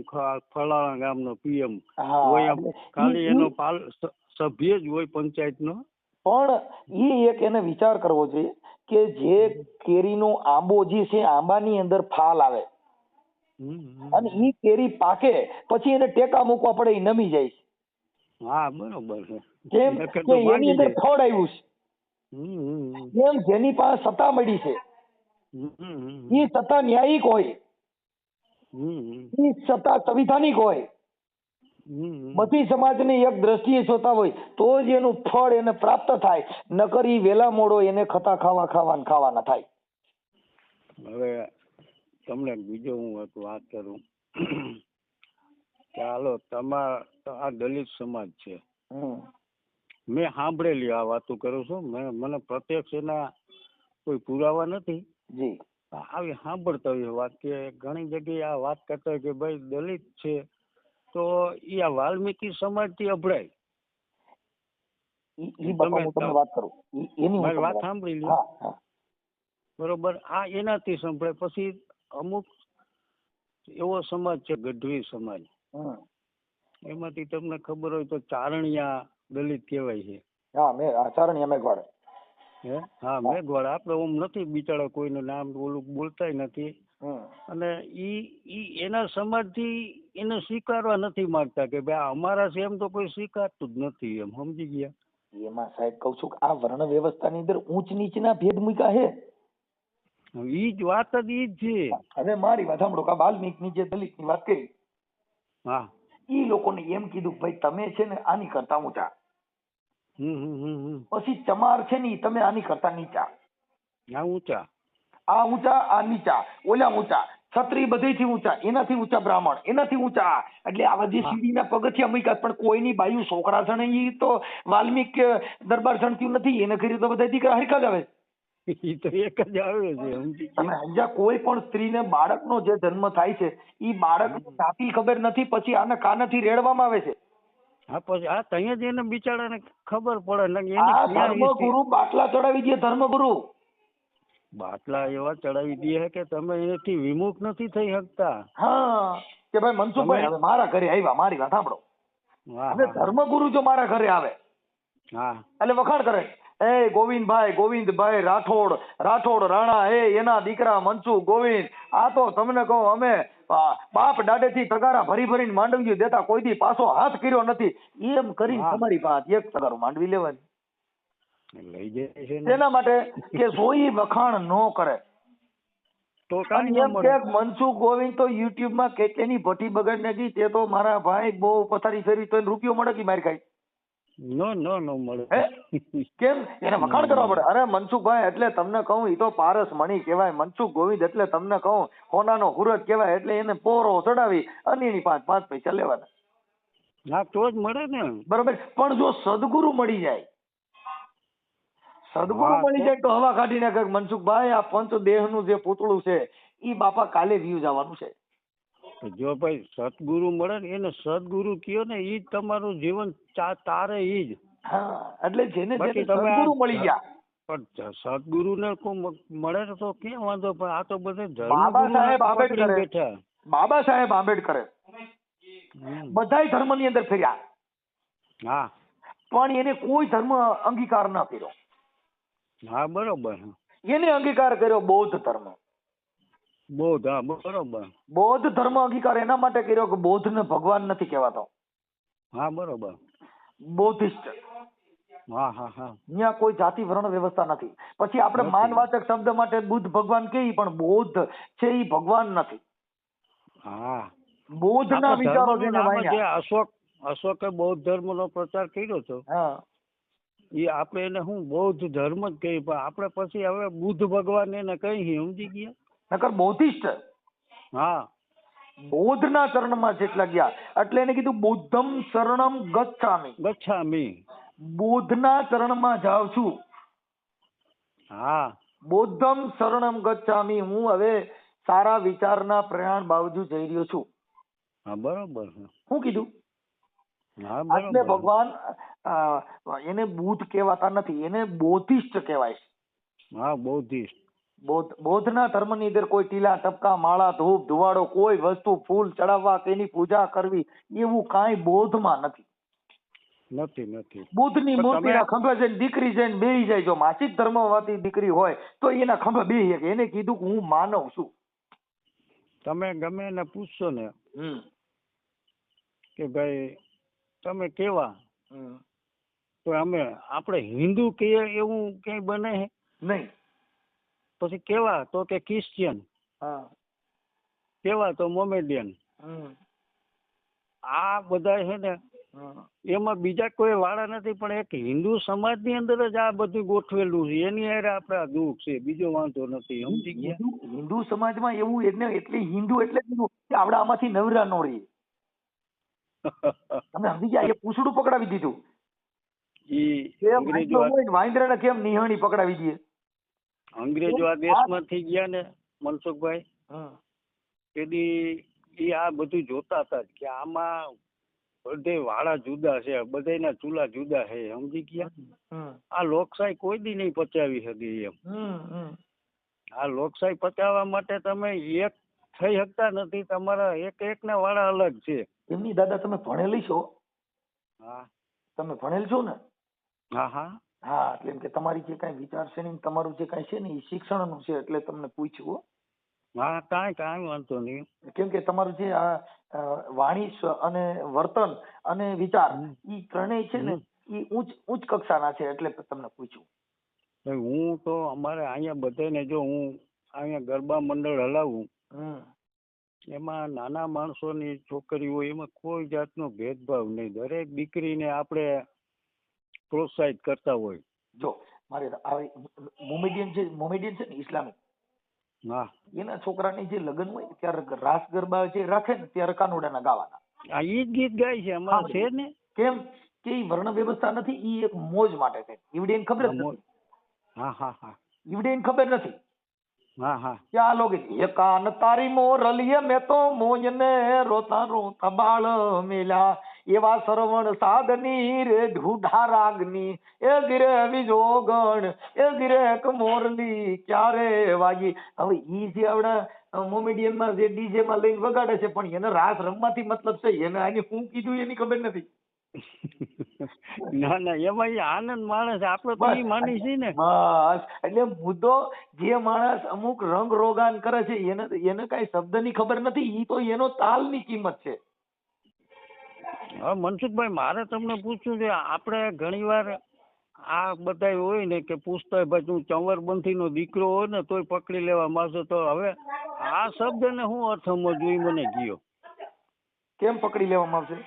ફલાણા ગામનો પીએમ હોય, ખાલી એનો સભ્ય જ હોય પંચાયતનો. પણ ઈ એક એને વિચાર કરવો જોઈએ કે જે કેરીનો આંબો જે છે આંબાની અંદર ફાલ આવે અને ઈ કેરી પાકે પછી એને ટેકા મૂકવા પડે, એ નમી જાય છે. હા બરોબર છે. કેમ કે એની અંદર ફળ આવ્યું છે. એમ જેની પાસે સત્તા મળી છે એ સત્તા ન્યાયિક હોય, એ સત્તા સંવિધાનિક હોય, બધી સમાજને એક દ્રષ્ટિએ જોતા હોય તો જ એનું ફળ એને પ્રાપ્ત થાય. નકર ઈ વેલા મોડો એને ખતા ખાવાના થાય. હવે તમને બીજો હું વાત કરું કે હાલો તમારા આ દલિત સમાજ છે, મેં સાંભળેલી આ વાતો કરું છું, મને પ્રત્યક્ષ એના કોઈ પુરાવા નથી જી. આવી સાંભળતા હોય વાત કે ઘણી જગ્યાએ આ વાત કરતા હોય કે ભાઈ દલિત છે તો એ આ વાલ્મીકી સમાજ થી અભડાય. વાત કરું એની મારી વાત સાંભળી લો બરોબર. આ એનાથી સંભળાય. પછી અમુક એવો સમાજ છે ગઢવી સમાજ, એમાંથી તમને ખબર હોય તો ચારણિયા દલિત કહેવાય છે. ચારણિયા મેઘવાડ. હા મેઘવાડ. આપડે ઓમ નથી બિચારા કોઈનું નામ ઓલું બોલતા નથી. અને ઈ એના સમાજ થી એને સ્વીકારવા નથી માંગતા કે ભાઈ અમારા છે, એમ તો કોઈ સ્વીકારતું જ નથી. એમ સમજી ગયા? એમાં સાહેબ કઉ છું કે આ વર્ણ વ્યવસ્થા ની અંદર ઊંચ નીચના ભેદ મૂક્યા છે. ઈ જ વાત જ ઈ જ છે. હવે મારી વાત સાંભળો કે વાલ્મીક ની જે દલિત ની વાત કરી, હા, ઈ લોકોને એમ કીધું ભાઈ તમે છે ને આની કરતા ઊંચા, પછી ચમાર છે ને તમે આની કરતા નીચા, આ ઊંચા, આ ઊંચા, આ નીચા, ઓલા ઊંચા, ક્ષત્રિય બધેથી ઊંચા, એનાથી ઊંચા બ્રાહ્મણ, એનાથી ઊંચા. એટલે આવા જે સીડીના પગથિયા મૂક્યા. પણ કોઈની બાયુ છોકરા છે ને ઈ તો વાલ્મીક દરબાર સણક્યું નથી. એને કરી તો બધા દીકરા હરખા જ આવે. ઈ તો એક જ આવે છે. તમે સમજ્યા? કોઈ પણ સ્ત્રીને બાળકનો જે જન્મ થાય છે ઈ બાળક જાતિ ખબર નથી, પછી આને કાનથી રેડવામાં આવે છે. હા પછી આ ત્યાં જ એને બિચારાને ખબર પડે. આ ધર્મગુરુ બાટલા ચડાવી દે. ધર્મગુરુ બાટલા એવા ચડાવી દે કે તમે એનાથી વિમુખ નથી થઈ શકતા. હા કે ભાઈ મનસુખભાઈ હવે મારા ઘરે આવ્યા, મારી વાત સાંભળો, હવે ધર્મગુરુ જો મારા ઘરે આવે એટલે વખાણ કરે, એ ગોવિંદભાઈ રાઠોડ રાણા, એના દીકરા મનસુખ ગોવિંદ, આ તો તમને કહું અમે બાપ દાડેથી તગારા ભરીને માંડવી દેતા, કોઈ દી પાછો હાથ કર્યો નથી. એમ કરીને તમારી પાસે એક તગારું માંડવી લેવાની લઈ જાય છે. તેના માટે કે જોઈ વખાણ ન કરે તો એમ કે મનસુખ ગોવિંદ તો યુટ્યુબ માં કેટલીની ભઠ્ઠી બગાડી નાખી. તે તો મારા ભાઈ બહુ પથારી ફેરવી તો રૂપિયો મળે કે મારી ખાઈ? નો મળે. કેમ? એને વખાણ કરવા પડે. અરે મનસુખભાઈ એટલે તમને કહું એ તો પારસ મણી કહેવાય. મનસુખ ગોવિંદ એટલે તમને કહું હોનાનો હુરત કહેવાય. એટલે એને પોરો ચડાવી અને એની 5 પૈસા લેવાના. હા તો જ મળે ને. બરોબર. પણ જો સદગુરુ મળી જાય, તો હવા કાઢી નાખે. મનસુખભાઈ આ પંચ દેહ નું જે પૂતળું છે ઈ બાપા કાલે વ્યુ જવાનું છે. જો ભાઈ સદગુરુ મળે ને એને સદગુરુ કયો ને ઈ જ તમારું જીવન તારે ઈ જ. હા એટલે જેને સદગુરુ મળી ગયા. પણ સદગુરુ ને મળે તો ક્યાં વાંધો? પણ આ તો બધે બાબા સાહેબ આંબેડકર બધાય ધર્મ ની અંદર ફર્યા. હા પણ એને કોઈ ધર્મ અંગીકાર ના કર્યો. હા બરોબર. એને અંગીકાર કર્યો બૌદ્ધ ધર્મ. બરોબર. બૌદ્ધ ધર્મ અંગીકાર એના માટે કર્યો કે બૌદ્ધ ને ભગવાન નથી કહેવાતો. હા બરોબર. બૌદ્ધિસ્ટ. ત્યાં કોઈ જાતિ વર્ણ વ્યવસ્થા નથી. પછી આપણે માનવાચક શબ્દ માટે બુદ્ધ ભગવાન કહીએ પણ બૌદ્ધ છે એ ભગવાન નથી. હા બૌદ્ધ ના વિચારો જેને વાંચ્યા. અશોકે બૌદ્ધ ધર્મ નો પ્રચાર કર્યો હતો. એ આપણે એને હું બૌદ્ધ ધર્મ જ કહીએ, પણ આપણે પછી હવે બુદ્ધ ભગવાન એને કઈ સમજી ગયા. નકર બૌદ્ધિસ્ટ. હા, બૌદ્ધના ચરણમાં જેટલા ગયા એટલે એને કીધું બુદ્ધમ શરણમ ગચ્છામિ. ગચ્છામી. બુદ્ધના ચરણમાં જાઉં છું. હા, બૌદ્ધમ શરણમ ગચ્છામિ. હું હવે સારા વિચારના પ્રયાણ બાજુ જઈ રહ્યો છું. હા, બરોબર. શું કીધું? હા, એટલે બરોબર. ભગવાન એને બુદ્ધ કહેવાતા નથી, એને બૌદ્ધિસ્ટ કહેવાય છે. હા, બૌદ્ધિસ્ટ. બૌદ્ધના ધર્મની અંદર કોઈ ટીલા ટપકા માળા ધૂપ ધુવાડો કોઈ વસ્તુ ફૂલ ચડાવવા તેની પૂજા કરવી એવું કાંઈ બૌદ્ધમાં નથી. નથી. બુદ્ધની મૂર્તિના ખંભે જઈને દીકરી જઈને બેહી જાય. જો માસિક ધર્મવાળી દીકરી હોય તો એના ખંભે બેહી શકે. એને કીધું કે હું માનવ છું. તમે ગમે એને પૂછશો ને કે ભાઈ તમે કેવા, તો આપણે હિન્દુ કહીએ એવું કઈ બને છે નહીં. પછી કેવા તો કે ક્રિશ્ચિયન, કેવા તો મોમેડિયન. આ બધા છે ને એમાં બીજા કોઈ વાળા નથી, પણ એક હિન્દુ સમાજની અંદર જ આ બધું ગોઠવેલું છે. એની હારે આપણે આ દુઃખ છે, બીજો વાંધો નથી. સમજી ગયા? હિન્દુ સમાજમાં એવું એટલે હિન્દુ એટલે કીધું કે આપણે આમાંથી નવરા નો રહીએ. તમે સમજી ગયા? એ પૂછડું પકડાવી દીધું. વાંદરાને કેમ નિહાણી પકડાવી દઈએ? અંગ્રેજો આ દેશમાં થઈ ગયા ને મનસુખભાઈ, તેથી એ આ બધું જોતા હતા કે આમાં બધે વાળા જુદા છે, બધાના ચૂલા જુદા છે. સમજી ગયા? આ લોકશાહી કોઈ દી નહીં પચાવી શકે એમ. આ લોકશાહી પચાવવા માટે તમે એક થઈ શકતા નથી. તમારા એક ના વાળા અલગ છે. એમની દાદા તમે ભણેલી છો? હા, તમે ભણેલ છો ને? હા. એટલે એમ કે તમારી જે કઈ વિચારસરણી તમારું જે કઈ છે ને એ શિક્ષણનું છે એટલે તમને પૂછ્યું. હા, કાંઈ વાંધો નહીં. કેમ કે તમારું જે આ વાણી અને વર્તન અને વિચાર એ ત્રણેય છે ને એ ઉચ્ચ કક્ષાના છે એટલે તમને પૂછ્યું. હું તો અમારે અહીંયા બધાને જો હું અહીંયા ગરબા મંડળ હલાવું, એમાં નાના માણસોની છોકરી હોય એમાં કોઈ જાતનો ભેદભાવ નહીં. દરેક દીકરીને આપણે પ્રોત્સાહિત કરતા હોય. જો મારે મોમેડિયન છે ને ઇસ્લામિક, હા, એના છોકરાની જે લગ્ન હોય ત્યારે રાસ ગરબા જે રાખે ને ત્યારે કાનોડાના ગાવાના. આ ઈ જ ગીત ગાય છે અમારે છે ને. કેમ કે ઈ વર્ણ વ્યવસ્થા નથી, ઈ એક મોજ માટે છે. ઈવડે ખબર નથી. હા. ઈવડે ખબર નથી. હા. ચાલો એ કાન તારી મોરલીએ મેં તો મોજને રોતા રોતા બાળ મેલા એવા સરવણ સાધની રે ઢૂઢા રાગની એ ગિરે વિજોગણ એ ગિરે મોરલી ક્યારે વાગી. હવે ઈ જે આપણા મોમેડિયન માં જે ડીજે માં લઈને વગાડે છે પણ એને રાસ રમવાથી મતલબ છે, એને આને શું કીધું એની ખબર નથી. ના એમાં આનંદ માણસ આપડે તો ઈ માની છે ને. બસ એટલે મુદ્દો જે માણસ અમુક રંગ રોગાન કરે છે એને કઈ શબ્દ ની ખબર નથી. ઈ તો એનો તાલ ની કિંમત છે. હવે મનસુખભાઈ મારે તમને પૂછવું છે, આપણે ઘણી વાર આ બધા હોય ને કે પૂછતા ભાઈ તું ચંવરબંધી નો દીકરો હોય ને તોય પકડી લેવા માંગશે, તો હવે આ શબ્દ ને હું અર્થ સમજવું મને ગયો. કેમ પકડી લેવામાં આવશે?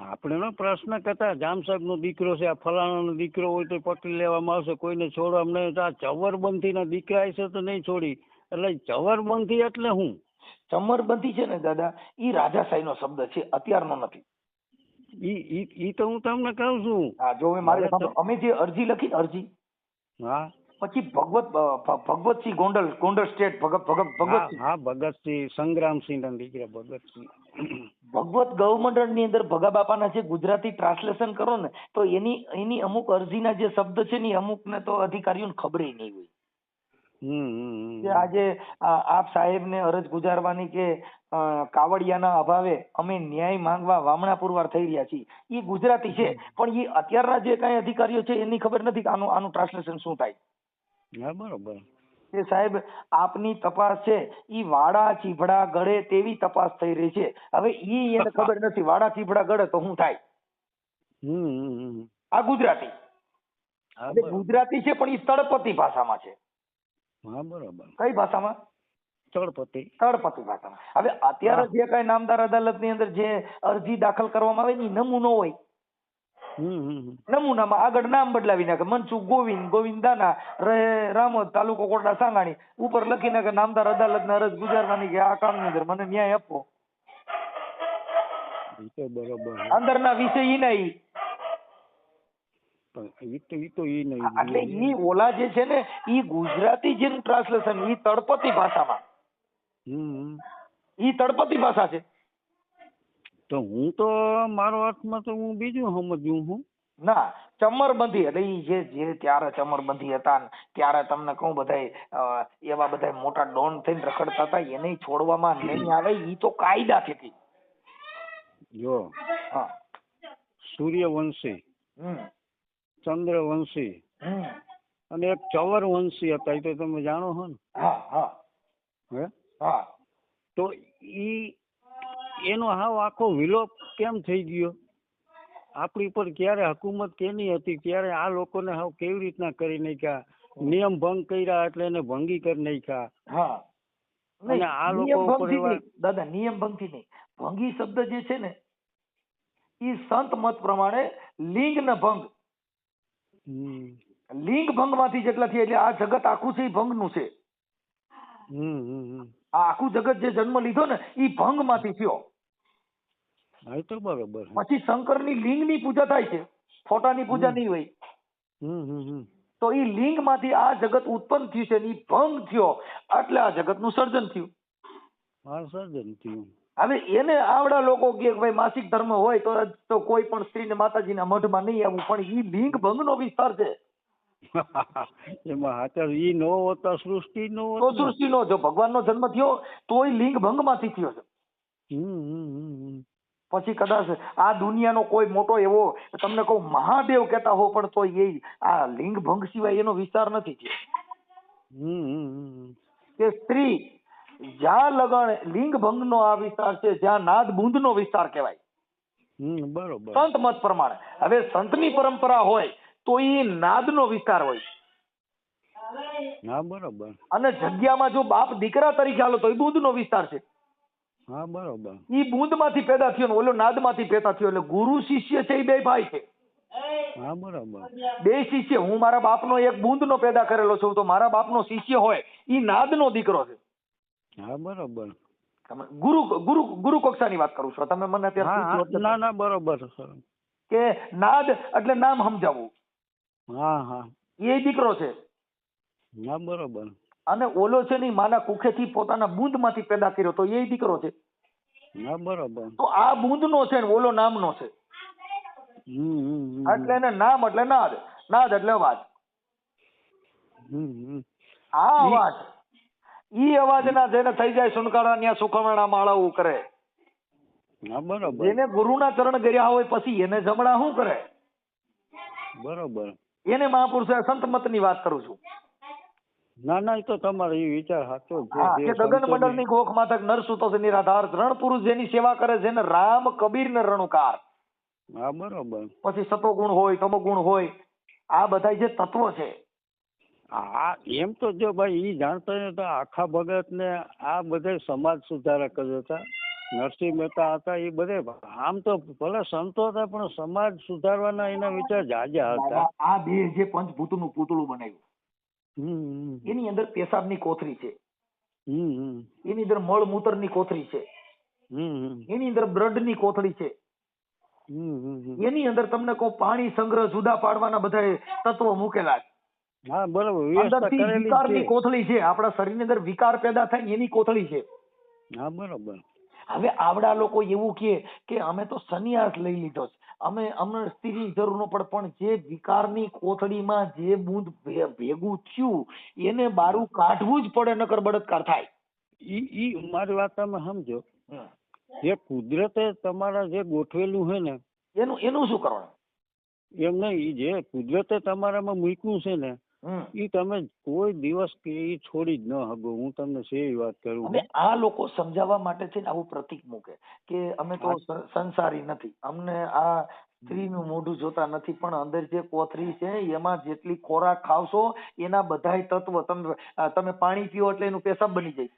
આપણે પ્રશ્ન કરતા જામ સાહેબ નો દીકરો છે, આ ફલાણા નો દીકરો હોય તો પકડી લેવામાં આવશે, કોઈને છોડવામાં નહીં. આ ચવરબંધી ના દીકરા છે તો નહીં છોડી. એટલે ચવરબંધી એટલે હું? ચમરબંધી છે ને દાદા, ઈ રાજાશાહી નો શબ્દ છે, અત્યારનો નથી. ઈ તો હું તમને કહું છું. હા, જો અમે જે અરજી લખી અરજી, હા, પછી ભગવતસિંહ ગોંડલ સ્ટેટ ભગતસિંહ સંગ્રામસિંહ ના દીકરા ભગતસિંહ. ભગવત ગૌમંડળ ની અંદર ભગા બાપાના જે ગુજરાતી ટ્રાન્સલેશન કરો ને તો એની અમુક અરજીના જે શબ્દ છે ને અમુક ને તો અધિકારીઓને ખબર નહીં હોય. કે આજે આપ સાહેબ ને અરજ ગુજારવાની કે કાવડિયાના અભાવે અમે ન્યાય માંગવા વામણા પુરવાર થઈ રહ્યા છીએ, એ ગુજરાતી છે પણ એ અત્યારના જે કઈ અધિકારીઓ છે એની ખબર નથી કે આનું ટ્રાન્સલેશન શું થાય. બરોબર. કે સાહેબ આપની તપાસ છે ઈ વાડા ચીભડા ગળે તેવી તપાસ થઈ રહી છે. હવે ઈ એને ખબર નથી વાડા ચીભડા ગળે તો શું થાય. આ ગુજરાતી ગુજરાતી છે પણ ઈ તળપતિ ભાષામાં છે. હા, બરોબર. કઈ ભાષામાં? તળપતિ ભાષામાં. હવે અત્યારે જે કઈ નામદાર અદાલત ની અંદર જે અરજી દાખલ કરવામાં આવે ને નમૂનો હોય. નમૂનામાં આગળ નામ બદલાવી નાખે, મનસુખ ગોવિંદ, ગોવિંદ દાના, રહે રામોદ, તાલુકો કોટડા સાંગાણી, ઉપર લખી નાખે નામદાર અદાલતને અરજ ગુજારવાની કે આ કામની અંદર મને ન્યાય આપો. અંદરના વિષય ઈ નહીં, એટલે ઈ ઓલા જે છે ને ઈ ગુજરાતી જેનું ટ્રાન્સલેશન ઈ તળપતી ભાષામાં, ઈ તળપતી ભાષા છે. તો હું તો મારો અર્થમાં તો હું બીજું સમજ્યું હું. ના, ચમરબંધી એટલે ઈ જે ત્યારે ચમરબંધી હતા ને ત્યારે તમને કહું બધા એવા બધા મોટા ડોન થઈને રખડતા હતા એને છોડવામાં નહીં આવે, ઈ તો કાયદાથી હતી. જો હા, સૂર્યવંશી, ચંદ્રવંશી અને એક ચવરવંશી હતા, એ તો તમે જાણો છો ને. હા હા હે હા. તો ઈ એનો હાવ આખો વિલોપ કેમ થઈ ગયો? આપણી પર ક્યારે હુકુમત કેની હતી, ક્યારે આ લોકોને હાવ કેવી રીતના કરી નાખ્યા, નિયમ ભંગ કર્યા એટલે એને ભંગી કરી નાખ્યા. હા, અને આ લોકો ઉપર દાદા નિયમ ભંગ થી નહીં, ભંગી શબ્દ જે છે ને ઈ સંત મત પ્રમાણે લિંગ ન ભંગ, લિંગ ભંગ માંથી જેટલા થયા એટલે આ જગત આખું છે એ ભંગ નું છે. આ આખું જગત જે જન્મ લીધો ને ઈ ભંગ માંથી થયો. તો બરોબર. પછી શંકર ની લિંગ ની પૂજા થાય છે, ફોટાની પૂજા નહીં હોય. તો ઈ લિંગ માંથી આ જગત ઉત્પન્ન થયું છે, ઈ ભંગ થયો એટલે આ જગત નું સર્જન થયું. સર્જન થયું. હવે એને આવડા લોકો કે ભાઈ માસિક ધર્મ હોય તો કોઈ પણ સ્ત્રીને માતાજીના મઢમાં નહીં આવવું, પણ ઈ લિંગ ભંગ નો વિસ્તાર છે. એમાં હાથર ઈ નો હોતા સૃષ્ટિ નો, તો સૃષ્ટિ નો, જો ભગવાન નો જન્મ થયો તોય લિંગ ભંગ માંથી થયો છે. પછી કદાચ આ દુનિયાનો કોઈ મોટો એવો તમને કહું મહાદેવ કહેતા હો પણ તો એ આ લિંગ ભંગ સિવાય એનો વિસ્તાર નથી થયો. કે સ્ત્રી જ્યાં લગન લિંગ ભંગ નો આ વિસ્તાર છે, જ્યાં નાદ બુંદ નો વિસ્તાર કહેવાય. બરોબર. સંત મત પ્રમાણે. હવે સંતની પરંપરા હોય તો એ નાદ નો વિસ્તાર હોય. હા બરોબર. અને જગ્યામાં જો બાપ દીકરા તરીકે હાલો તો એ બુંદ નો વિસ્તાર છે. હા બરોબર. ઈ બુંદ માંથી પેદા થયો ને ઓલો નાદ માંથી પેદા થયો, એટલે ગુરુ શિષ્ય છે એ બે ભાઈ છે. હા બરોબર. બે શિષ્ય, હું મારા બાપનો એક બુંદ નો પેદા કરેલો છું તો મારા બાપનો શિષ્ય હોય ઈ નાદ નો દીકરો છે. હા બરોબર. ગુરુ ગુરુ ગુરુ કક્ષાની વાત કરું છું, તમે મને અત્યારે ના બરોબર કે નાદ એટલે નામ સમજાવવું. હા હા, એ દીકરો છે. હા બરોબર. અને ઓલો છે ને માના કુખેથી પોતાના બુંદ માંથી પેદા કર્યો તો એ દીકરો છે. હા બરોબર. તો આ બુંદ નો છે ને ઓલો નામ નો છે. એટલે એને નામ એટલે નાદ, નાદ એટલે અવાજ. આ અવાજ ઈ અવાજના જેને થઈ જાય સુનકારા ન્યા સુખમણા માળાવું કરે. હા બરોબર. જેને ગુરુના ચરણ કર્યા હોય પછી એને જમણા શું કરે? બરોબર. એને મહાપુરુષે સંત મત ની વાત કરું છું. ના એ તો તમારો એ વિચાર સાચો છે કે ગગન મંડળ ની ગોખ માથક નર સુતો છે નિરાધાર, રણ પુરુષ જેની સેવા કરે છે ને રામ કબીર ને રણુકાર. હા બરોબર. પછી સતો ગુણ હોય, તમો ગુણ હોય, આ બધા જે તત્વો છે. હા એમ તો જો ભાઈ ઈ જાણતા ને તો આખા ભગત ને આ બધા સમાજ સુધારક જ હતા. નરસિંહ મહેતા હતા, એ બધે આમ તો ભલે સંતો હતા પણ સમાજ સુધારવાના એના વિચાર જાજા હતા. આ દેહ જે પંચભૂતનું પૂતળું બનાવ્યું એની અંદર પેશાબની કોથળી છે, એની અંદર મળમૂત્રની કોથળી છે, એની અંદર બ્લડની કોથળી છે, એની અંદર તમને કહું પાણી સંગ્રહ જુદા પાડવાના બધા તત્વો મૂકેલા છે. હા બરોબર. અંદરથી વિકારની કોથળી છે, આપણા શરીરની અંદર વિકાર પેદા થાય એની કોથળી છે. હા બરોબર. હવે આવડા લોકો એવું કે અમે તો સંન્યાસ લઈ લીધો છે, અમને સ્ત્રીની જરૂર ન પડે, પણ જે વિકારની કોથળીમાં જે બુંદ ભેગું થયું એને બારું કાઢવું જ પડે, નકર બળાત્કાર થાય. ઈ મારી વાત તમે સમજો, જે કુદરતે તમારા જે ગોઠવેલું છે ને એનું શું કરવાનું? એમ નહીં, જે કુદરતે તમારામાં મૂક્યું છે ને ઈ તમે કોઈ દિવસ એ છોડી જ ન શકો. હું તમને સેવી વાત કરું. અને આ લોકો સમજાવવા માટે છે ને આવું પ્રતીક મૂકે કે અમે તો સંસારી નથી, અમને આ સ્ત્રીનું મોઢું જોતા નથી, પણ અંદર જે કોથળી છે એમાં જેટલી ખોરાક ખાવશો એના બધાય તત્વ તમે પાણી પીઓ એટલે એનું પેશાબ બની જાય.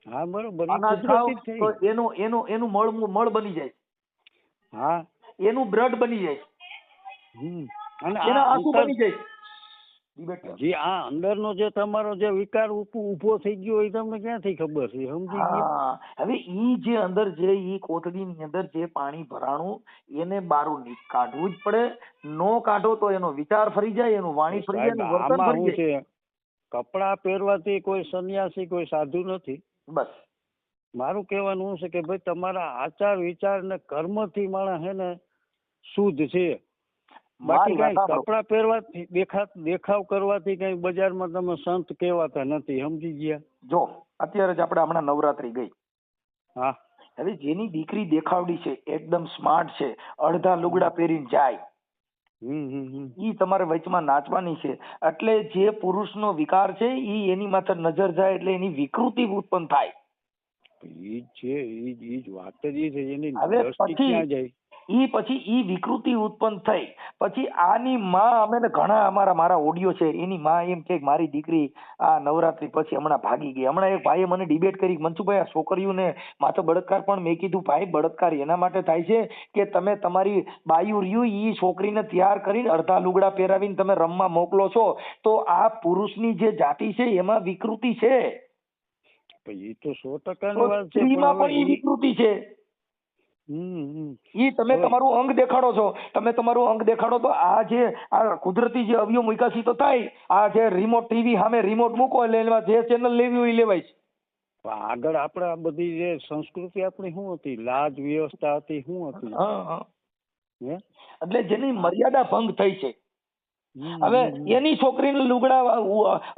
હા બરોબર. અનાજ ખાવ તો એનું મળ બની જાય. હા, એનું બ્લડ બની જાય. અને એના આ આંસુ બની જાય જે આ અંદરનો જે તમારો જે વિકાર ઉભો થઈ ગયો એ તમને ક્યાંથી ખબર છે? સમજી ગયા? હવે ઈ જે અંદર જે ઈ કોથળીની અંદર જે પાણી ભરાણું એને બારું કાઢવું જ પડે. નો કાઢો તો એનો વિચાર ફરી જાય, એનું વાણી ફરી જાય, એનું વર્તન ફરી જાય. કપડા પહેરવાથી કોઈ સંન્યાસી કોઈ સાધુ નથી. બસ મારું કહેવાનું છે કે ભાઈ તમારા આચાર વિચાર ને કર્મથી માણસ હે ને શુદ્ધ છે. બાકી કઈ કપડા પહેરવાથી દેખાવ કરવાથી કઈ બજારમાં તમે સંત કહેવાતા નથી. સમજી ગયા? જો અત્યારે જ આપણે હમણાં નવરાત્રી ગઈ. હા. હવે જેની દીકરી દેખાવડી છે, એકદમ સ્માર્ટ છે, અડધા લુગડા પહેરીને જાય, ઈ તમારે વચમાં નાચવાની છે, એટલે જે પુરુષનો વિકાર છે ઈ એની માથે નજર જાય એટલે એની વિકૃતિ ઉત્પન્ન થાય. ઈ જ વાત જ છે. એની હવે દ્રષ્ટિ ક્યાં જાય? પછી ઈ વિકૃતિ ઉત્પન્ન થઈ પછી આની માં અમે ઘણા મારા ઓડિયો છે, એની માં એમ કે મારી દીકરી આ નવરાત્રી પછી હમણાં ભાગી ગઈ. હમણાં એક ભાઈએ મને ડિબેટ કરી, મનસુખભાઈ આ છોકરીઓને માથે બળાત્કાર, પણ મેં કીધું ભાઈ બળાત્કાર એના માટે થાય છે કે તમે તમારી બાયુ રહ્યું ઈ છોકરીને તૈયાર કરીને અડધા લુગડા પહેરાવીને તમે રમવા મોકલો છો, તો આ પુરુષની જે જાતિ છે એમાં વિકૃતિ છે. એ તો 100% વાત છે. સ્ત્રીમાં પણ ઈ વિકૃતિ છે. ઈ તમે તમારું અંગ દેખાડો છો, તમે તમારું અંગ દેખાડો તો આ જે આ કુદરતી જે અવયવ મૂક્યા તો થાય. આ જે રિમોટ ટીવી સામે રિમોટ મૂકો એટલે એમાં જે ચેનલ લેવી હોય એ લેવાય છે. આગળ આપણે આ બધી જે સંસ્કૃતિ આપણી શું હતી, લાજ વ્યવસ્થા હતી, શું હતી? એટલે જેની મર્યાદા ભંગ થઈ છે. હવે એની છોકરીને લુગડા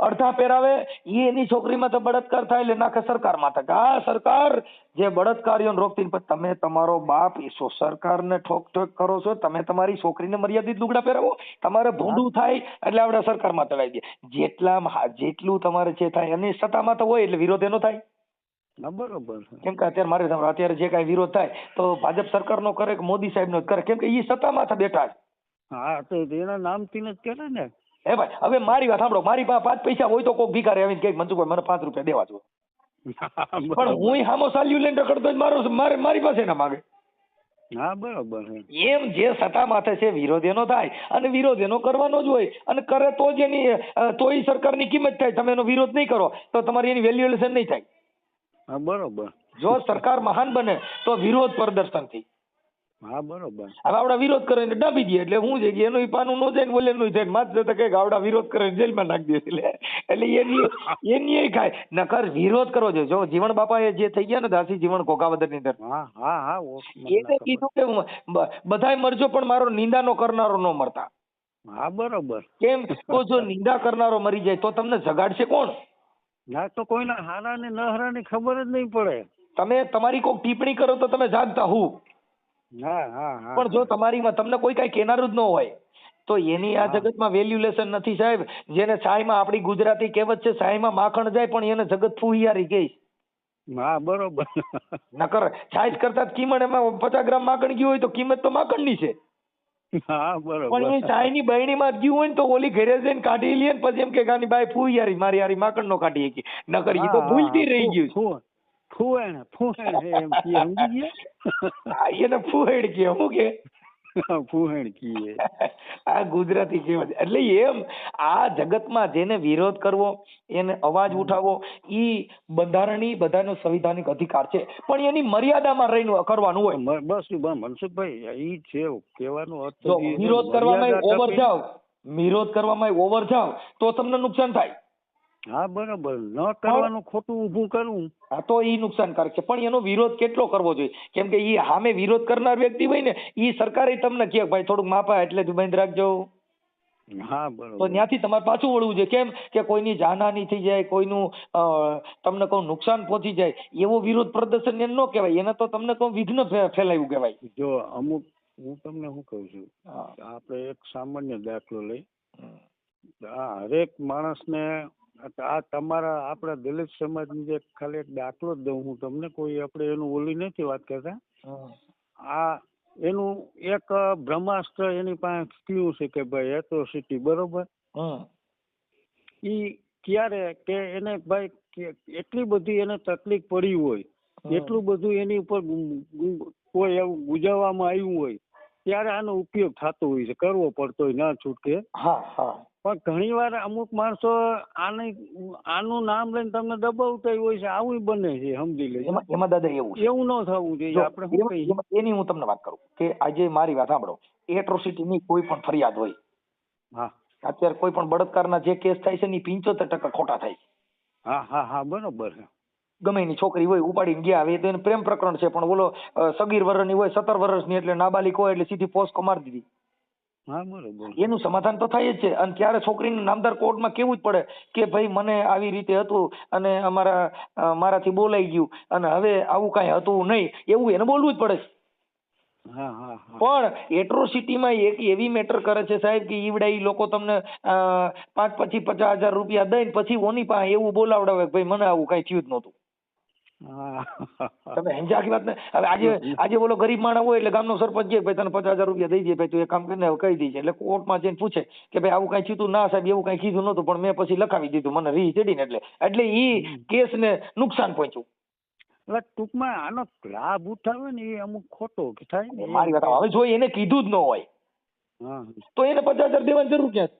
અડધા પહેરાવે, એની છોકરીમાં તો બળાત્કાર થાય એટલે નાખે સરકાર માથે. આ સરકાર જે બળાત્કારીઓને રોકતી, તમે તમારો બાપ સરકારને ઠોક કરો છો, તમે તમારી છોકરીને મર્યાદિત લુગડા પહેરાવો, તમારે ભૂંડું થાય એટલે આપણે સરકારમાં તળાવી દે. જેટલું તમારે જે થાય એની સત્તામાં તો હોય એટલે વિરોધ એનો થાય. બરોબર. કેમ કે અત્યારે જે કઈ વિરોધ થાય તો ભાજપ સરકારનો કરે કે મોદી સાહેબનો જ કરે, કેમ કે એ સત્તામાં બેઠા છે. હા, તો એના નામથી જ કરે ને. હે ભાઈ, હવે મારી વાત સાંભળો, મારી પાસે 5 પૈસા હોય તો કોઈ ભિખારી આવીને કે મનસુખભાઈ મને 5 રૂપિયા દેવા છો, પણ હું હામો સાલ્યુ લઈને રખડતો મારી પાસે ના માંગે. હા, બરોબર. એમ જે સત્તા માથે છે વિરોધ એનો થાય, અને વિરોધ એનો કરવાનો જ હોય, અને કરે તો જ એની તોય સરકારની કિંમત થાય. તમે એનો વિરોધ નહીં કરો તો તમારી એની વેલ્યુએશન નહીં થાય. હા, બરોબર. જો સરકાર મહાન બને તો વિરોધ પ્રદર્શન થી. હા, બરોબર. હવે આવડા વિરોધ કરે ને ડાબી દે એટલે શું છે કે એનું પાનું નો જાય ને બોલે નું જાય, માત્ર કઈક આવડા વિરોધ કરે જેલમાં નાખી દે એટલે એની ખાય. નકર વિરોધ કરવો જોઈએ. જો જીવણ બાપા એ જે થઈ ગયા ને દાસી જીવણ ઘોઘાવદર ની અંદર, એને કીધું કે બધાય મરજો પણ મારો નિંદાનો કરનારો ન મરતા. હા, બરોબર. કેમ તો જો નિંદા કરનારો મરી જાય તો તમને જગાડશે કોણ? ના, તો કોઈના હારા ને ન હારા ની ખબર જ નહીં પડે. તમે તમારી કોઈ ટિપ્પણી કરો તો તમે જાગતા હું. પણ જો તમારીમાં તમને કોઈ કઈ કેનારું જ ન હોય તો એની આ જગતમાં વેલ્યુલેશન નથી સાહેબ. જેને સાયમાં આપણી ગુજરાતી કહેવત છે, સાયમાં માખણ જાય પણ એને જગત ફુહિયારી કહે. હા, બરોબર. નકર છાશ કરતા કિંમત એમાં 50 ગ્રામ માખણ ગયું હોય તો કિંમત તો માખણ ની છે. હા, બરોબર. પણ એ ચાય ની બહેણી માં ગયું હોય ને તો ઓલી ઘરે જઈને કાઢી લે પછી એમ કે ગાની બાઈ ફુહિયારી મારી હારી માખણ નો કાઢી શકી. નકર એ તો ભૂલતી રહી ગયું. ફુહેણ એમ કે સમજી ગયા? એને ફુહેડ કે હું કે ફુહેણ કીએ. આ ગુજરાતી કહેવત. એટલે એમ આ જગતમાં જેને વિરોધ કરવો, એને અવાજ ઉઠાવવો, ઈ બંધારણી બધાનો સંવિધાનિક અધિકાર છે, પણ એની મર્યાદામાં રહીને કરવાનું હોય. બસ મનસુખભાઈ ઈ છે કહેવાનો અર્થ. જો વિરોધ કરવામાં ઓવર જાવ તો તમને નુકસાન થાય. હા, બરાબર. ન કરવાનું ખોટું ઊભું કરવું હા તો ઈ નુકસાનકારક છે. પણ એનો વિરોધ કેટલો કરવો જોઈએ? કેમ કે ઈ સામે વિરોધ કરનાર વ્યક્તિ હોય ને ઈ સરકારે તમને કહે ભાઈ થોડુંક માપા એટલે જ બંધ રાખજો. હા, બરાબર. તો ત્યાંથી તમારે પાછું વળવું જોઈએ. કેમ કે કોઈની જાનહાની થઈ જાય, કોઈનું તમને કોઈ નુકસાન પહોંચી જાય, એવો વિરોધ પ્રદર્શન એને ન કહેવાય. એને તો તમને કોઈ વિઘ્ન ફેલાયું કહેવાય. જો અમુક હું તમને શું કહું છું, આપણે એક સામાન્ય દાખલો લઈ, હરેક માણસને આ તમારા આપણા દલિત સમાજની જે ખાલી એક દાખલો જ દઉં હું તમને, કોઈ આપણે એનું ઓલી નથી વાત કરતા. આ એનું એક બ્રહ્માસ્ત્ર એની પાસે થયું છે કે ભાઈ એટ્રોસિટી, બરોબર. ઈ ક્યારે કે એને ભાઈ એટલી બધી એને તકલીફ પડી હોય, એટલું બધું એની ઉપર કોઈ એવું ગુજાવવામાં આવ્યું હોય ત્યારે આનો ઉપયોગ થતો હોય છે, કરવો પડતો હોય, ના છૂટકે. હા હા. પણ ઘણી વાર અમુક માણસો આનું નામ લઈને તમને દબાવતા હોય છે, આવું બને છે, સમજી લેજો. એમાં દાદા એવું ન થવું જોઈએ. આપણે શું કહીએ એની હું તમને વાત કરું કે આજે મારી વાત સાંભળો, એટ્રોસિટીની કોઈ પણ ફરિયાદ હોય, હા, અત્યારે કોઈ પણ બળાત્કારના જે કેસ થાય છે ને 75% ખોટા થાય છે. હા હા હા, બરોબર છે. ગમે એની છોકરી હોય ઉપાડીને ગયા, હવે તો એને પ્રેમ પ્રકરણ છે, પણ બોલો સગીર વર્ષની હોય 17 વર્ષની, એટલે નાબાલિક હોય એટલે સીધી પોસ્કો મારી દીધી. હા, બરોબર. એનું સમાધાન તો થાય જ છે. અને ત્યારે છોકરીને નામદાર કોર્ટમાં કેવું જ પડે કે ભાઈ મને આવી રીતે હતું અને મારાથી બોલાઈ ગયું અને હવે આવું કાંઈ હતું નહીં, એવું એને બોલવું જ પડે છે. હા હા. પણ એટ્રોસિટીમાં એક એવી મેટર કરે છે સાહેબ કે ઈવડા ઈ લોકો તમને 50,000 રૂપિયા દઈને પછી ઓની પાસે એવું બોલાવડાવે ભાઈ મને આવું કઈ થયું જ નહોતું. તમે સમજ્યા આખી વાત ને? હવે આજે બોલો ગરીબ માણસ હોય એટલે ગામનો સરપંચ કે ભાઈ તને 50,000 રૂપિયા દઈ દે, ભાઈ તું એક કામ કરીને કહી દેજે, એટલે કોર્ટમાં જઈને પૂછે કે ભાઈ આવું કઈ થયું ના સાહેબ, એવું કઈ કીધું નહોતું પણ મેં પછી લખાવી દીધું મને રી ચડીને, એટલે ઈ કેસને નુકસાન પહોંચ્યું. એટલે ટૂંકમાં આનો લાભ ઉઠાવે ને એ અમુક ખોટો થાય ને. મારી વાત હવે જો એને કીધું જ ન હોય તો એને 50,000 દેવાની જરૂર ક્યાં?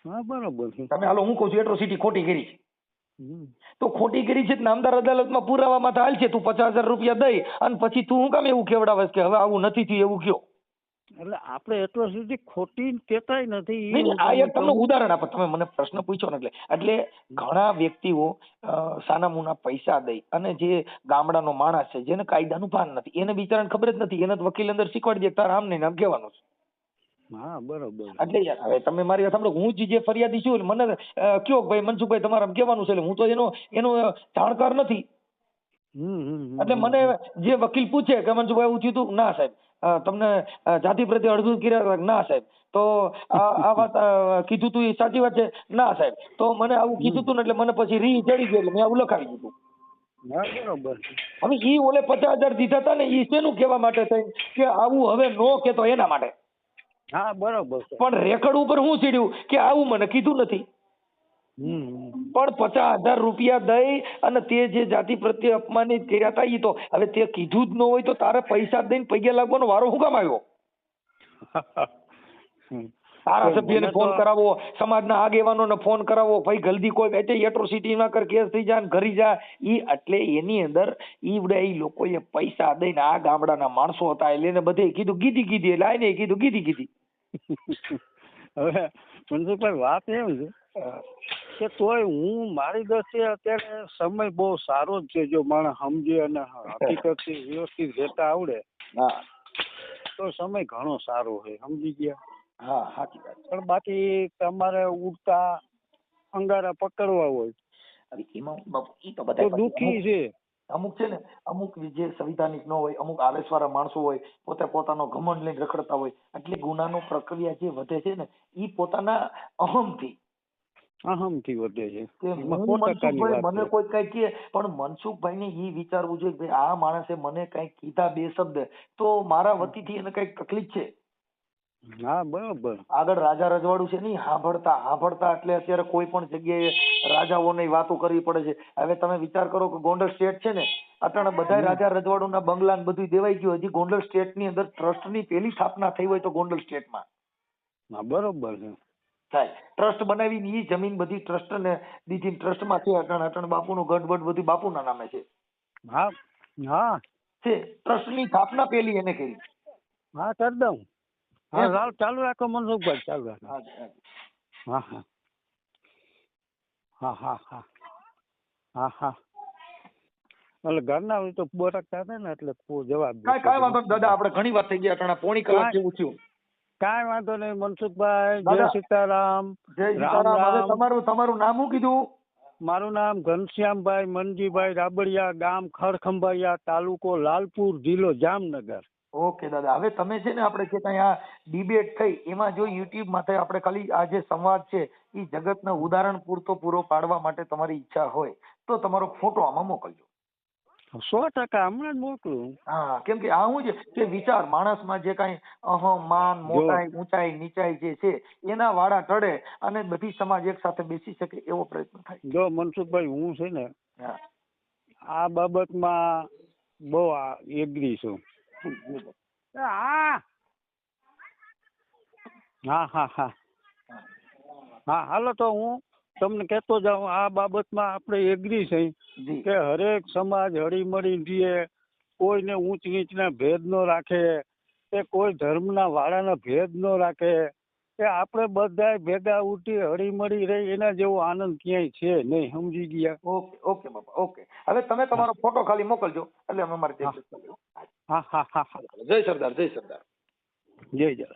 હા, બરોબર. તમે હાલો હું કહું છું એટ્રોસિટી ખોટી કરી છે, તો ખોટી કરી છે નામદાર અદાલતમાં પુરાવામાં તો હાલ છે, તું 50,000 રૂપિયા દઈ અને પછી તું હું કામ એવું કેવડાવે કે હવે આવું નથી થયું એવું કયો? એટલે આપણે એટ્રોસિટી ખોટી કહેતાય નથી. આ એક તમને ઉદાહરણ આપો, તમે મને પ્રશ્ન પૂછ્યો ને એટલે ઘણા વ્યક્તિઓ સાના મુના પૈસા દઈ અને જે ગામડાનો માણસ છે જેને કાયદાનું ભાન નથી, એને બિચારાને ખબર જ નથી, એને વકીલ અંદર શીખવાડી દે તાર આમ નહીં આમ કહેવાનું છે. હા, બરોબર. એટલે યાર હવે તમે મારી વાત સાંભળો, હું જે ફરિયાદી છું મને કયો ભાઈ મનસુખભાઈ તમારે આમ કહેવાનું છે, હું તો એનો જાણકાર નથી. એટલે મને જે વકીલ પૂછે કે મનસુખભાઈ એવું થયું હતું, ના સાહેબ તમને જાતિ પ્રત્યે અડધું કર્યા, ના સાહેબ તો આ વાત કીધું તું એ સાચી વાત છે, ના સાહેબ તો મને આવું કીધું તું ને એટલે મને પછી રી ચડી ગઈ એટલે મેં આવું લખાવી દીધું. બરોબર. હવે ઈ ઓલે 50,000 દીધા હતા ને ઈ શેનું કહેવા માટે થઈ કે આવું હવે નો કહેતો એના માટે. હા, બરોબર. પણ રેકર્ડ ઉપર શું સીડ્યું કે આવું મને કીધું નથી. પણ 50,000 રૂપિયા દઈ અને તે જે જાતિ પ્રત્યે અપમાનિત કર્યા હતા ઈ તો હવે તે કીધું જ ન હોય તો તારે પૈસા દઈને પૈયા લાગવાનો વારો શું કામ આવ્યો? ધારાસભ્યને ફોન કરાવો, સમાજના આગેવાનોને ફોન કરાવો, ભાઈ જલ્દી કોઈ એટ્રોસિટીમાં કર કેસ થઈ જાય ઘરી જાય ઈ, એટલે એની અંદર ઈ લોકોએ પૈસા દઈને આ ગામડાના માણસો હતા એટલે એને બધે કીધું ગીધી એટલે આને કીધું ગીધી. હવે મનસુખભાઈ વાત એમ છે કે તોય હું મારી દ્રષ્ટિએ અત્યારે સમય બહુ સારો જ છે, જો માણસ સમજે અને હકીકતથી વ્યવસ્થિત રહેતા આવડે તો સમય ઘણો સારો છે, સમજી ગયા? હા, સાચી વાત. પણ બાકી તમારે ઉડતા અંગારા પકડવા હોય એમાં ઈ તો બધા દુઃખી છે. અમુક છે ને, અમુક જે સંવિધાનિક ન હોય, અમુક આવેશવાળા માણસો હોય, પોતાનો ઘમંડ લઈને રખડતા હોય, એટલે ગુનાનો પ્રક્રિયા જે વધે છે ને ઈ પોતાના અહમથી વધે છે કે મનસુખભાઈ મને કોઈ કઈ કહે પણ મનસુખભાઈ ને ઈ વિચારવું જોઈએ કે આ માણસે મને કઈક કીધા બે શબ્દ તો મારા વતીથી એને કઈક તકલીફ છે. હા, બરોબર. આગળ રાજા રજવાડું છે નહીં, હાંભળતા એટલે અત્યારે કોઈ પણ જગ્યાએ રાજાઓની વાતો કરવી પડે છે. હવે તમે વિચાર કરો કે ગોંડલ સ્ટેટ છે ને, અટાણે બધા રાજા રજવાડુના બંગલા બધું દેવાઈ ગયું, હજી ગોંડલ સ્ટેટ ની અંદર ટ્રસ્ટની પેલી સ્થાપના થઈ હોય તો ગોંડલ સ્ટેટમાં. હા, બરોબર છે. થાય ટ્રસ્ટ બનાવીને ઈ જમીન બધી ટ્રસ્ટ ને દીધી, ટ્રસ્ટમાં છે અટણ બાપુનું ગઢ બધું બાપુના નામે છે. હા હા છે, ટ્રસ્ટની સ્થાપના પેલી એને કરી. હા, કરી દઉં. હા, ચાલુ રાખો મનસુખભાઈ, ચાલુ રાખો. હા હા હા હા હા હા હા. એટલે ઘરના હોય તો બોરકતા હતા ને એટલે જવાબ કાંઈ વાંધો નહીં દાદા, આપણે ઘણી વાત થઈ ગઈ, અટાણા પોણી કલાક જેવું થયું. કાંઈ વાંધો નહીં મનસુખભાઈ, જય સીતારામ. જય સીતારામ. હવે તમારું નામ શું કીધું? મારું નામ ઘનશ્યામભાઈ મનજીભાઈ રાબડિયા, ગામ ખડખંભાળિયા, તાલુકો લાલપુર, જિલ્લો જામનગર. ઓકે દાદા, હવે તમે છે ને આપણે જે કાંઈ આ ડિબેટ થઈ એમાં જો યુટ્યુબ માટે આપણે ખાલી આ જે સંવાદ છે એ જગતના ઉદાહરણ પૂરો પાડવા માટે તમારી ઈચ્છા હોય તો તમારો ફોટો આમાં મોકલજો. 100% હમણાં જ મોકલું. હા, કેમ કે આ શું છે કે વિચાર માણસમાં જે કાંઈ અહમ માન મોટાઈ ઊંચાઈ નીચાઈ જે છે એના વાળા ટળે અને બધી સમાજ એક સાથે બેસી શકે એવો પ્રયત્ન થાય. જો મનસુખભાઈ હું છે ને આ બાબતમાં બહુ એગ્રી છું. હા હા હા હા હા. હાલો તો હું તમને કહેતો જાઉં આ બાબતમાં આપણે એગ્રી છે કે હરેક સમાજ હળીમળી રહીએ, કોઈને ઊંચ નીચના ભેદ ન રાખે, કે કોઈ ધર્મના વાળાના ભેદ ન રાખે, કે આપણે બધા ભેગા ઉઠી હળીમળી રહી એના જેવો આનંદ ક્યાંય છે નહીં. સમજી ગયા? ઓકે ઓકે બાપા ઓકે. હવે તમે તમારો ફોટો ખાલી મોકલજો એટલે અમે અમારી હા હા હા હા. જય સરદાર જય સરદાર જય જય.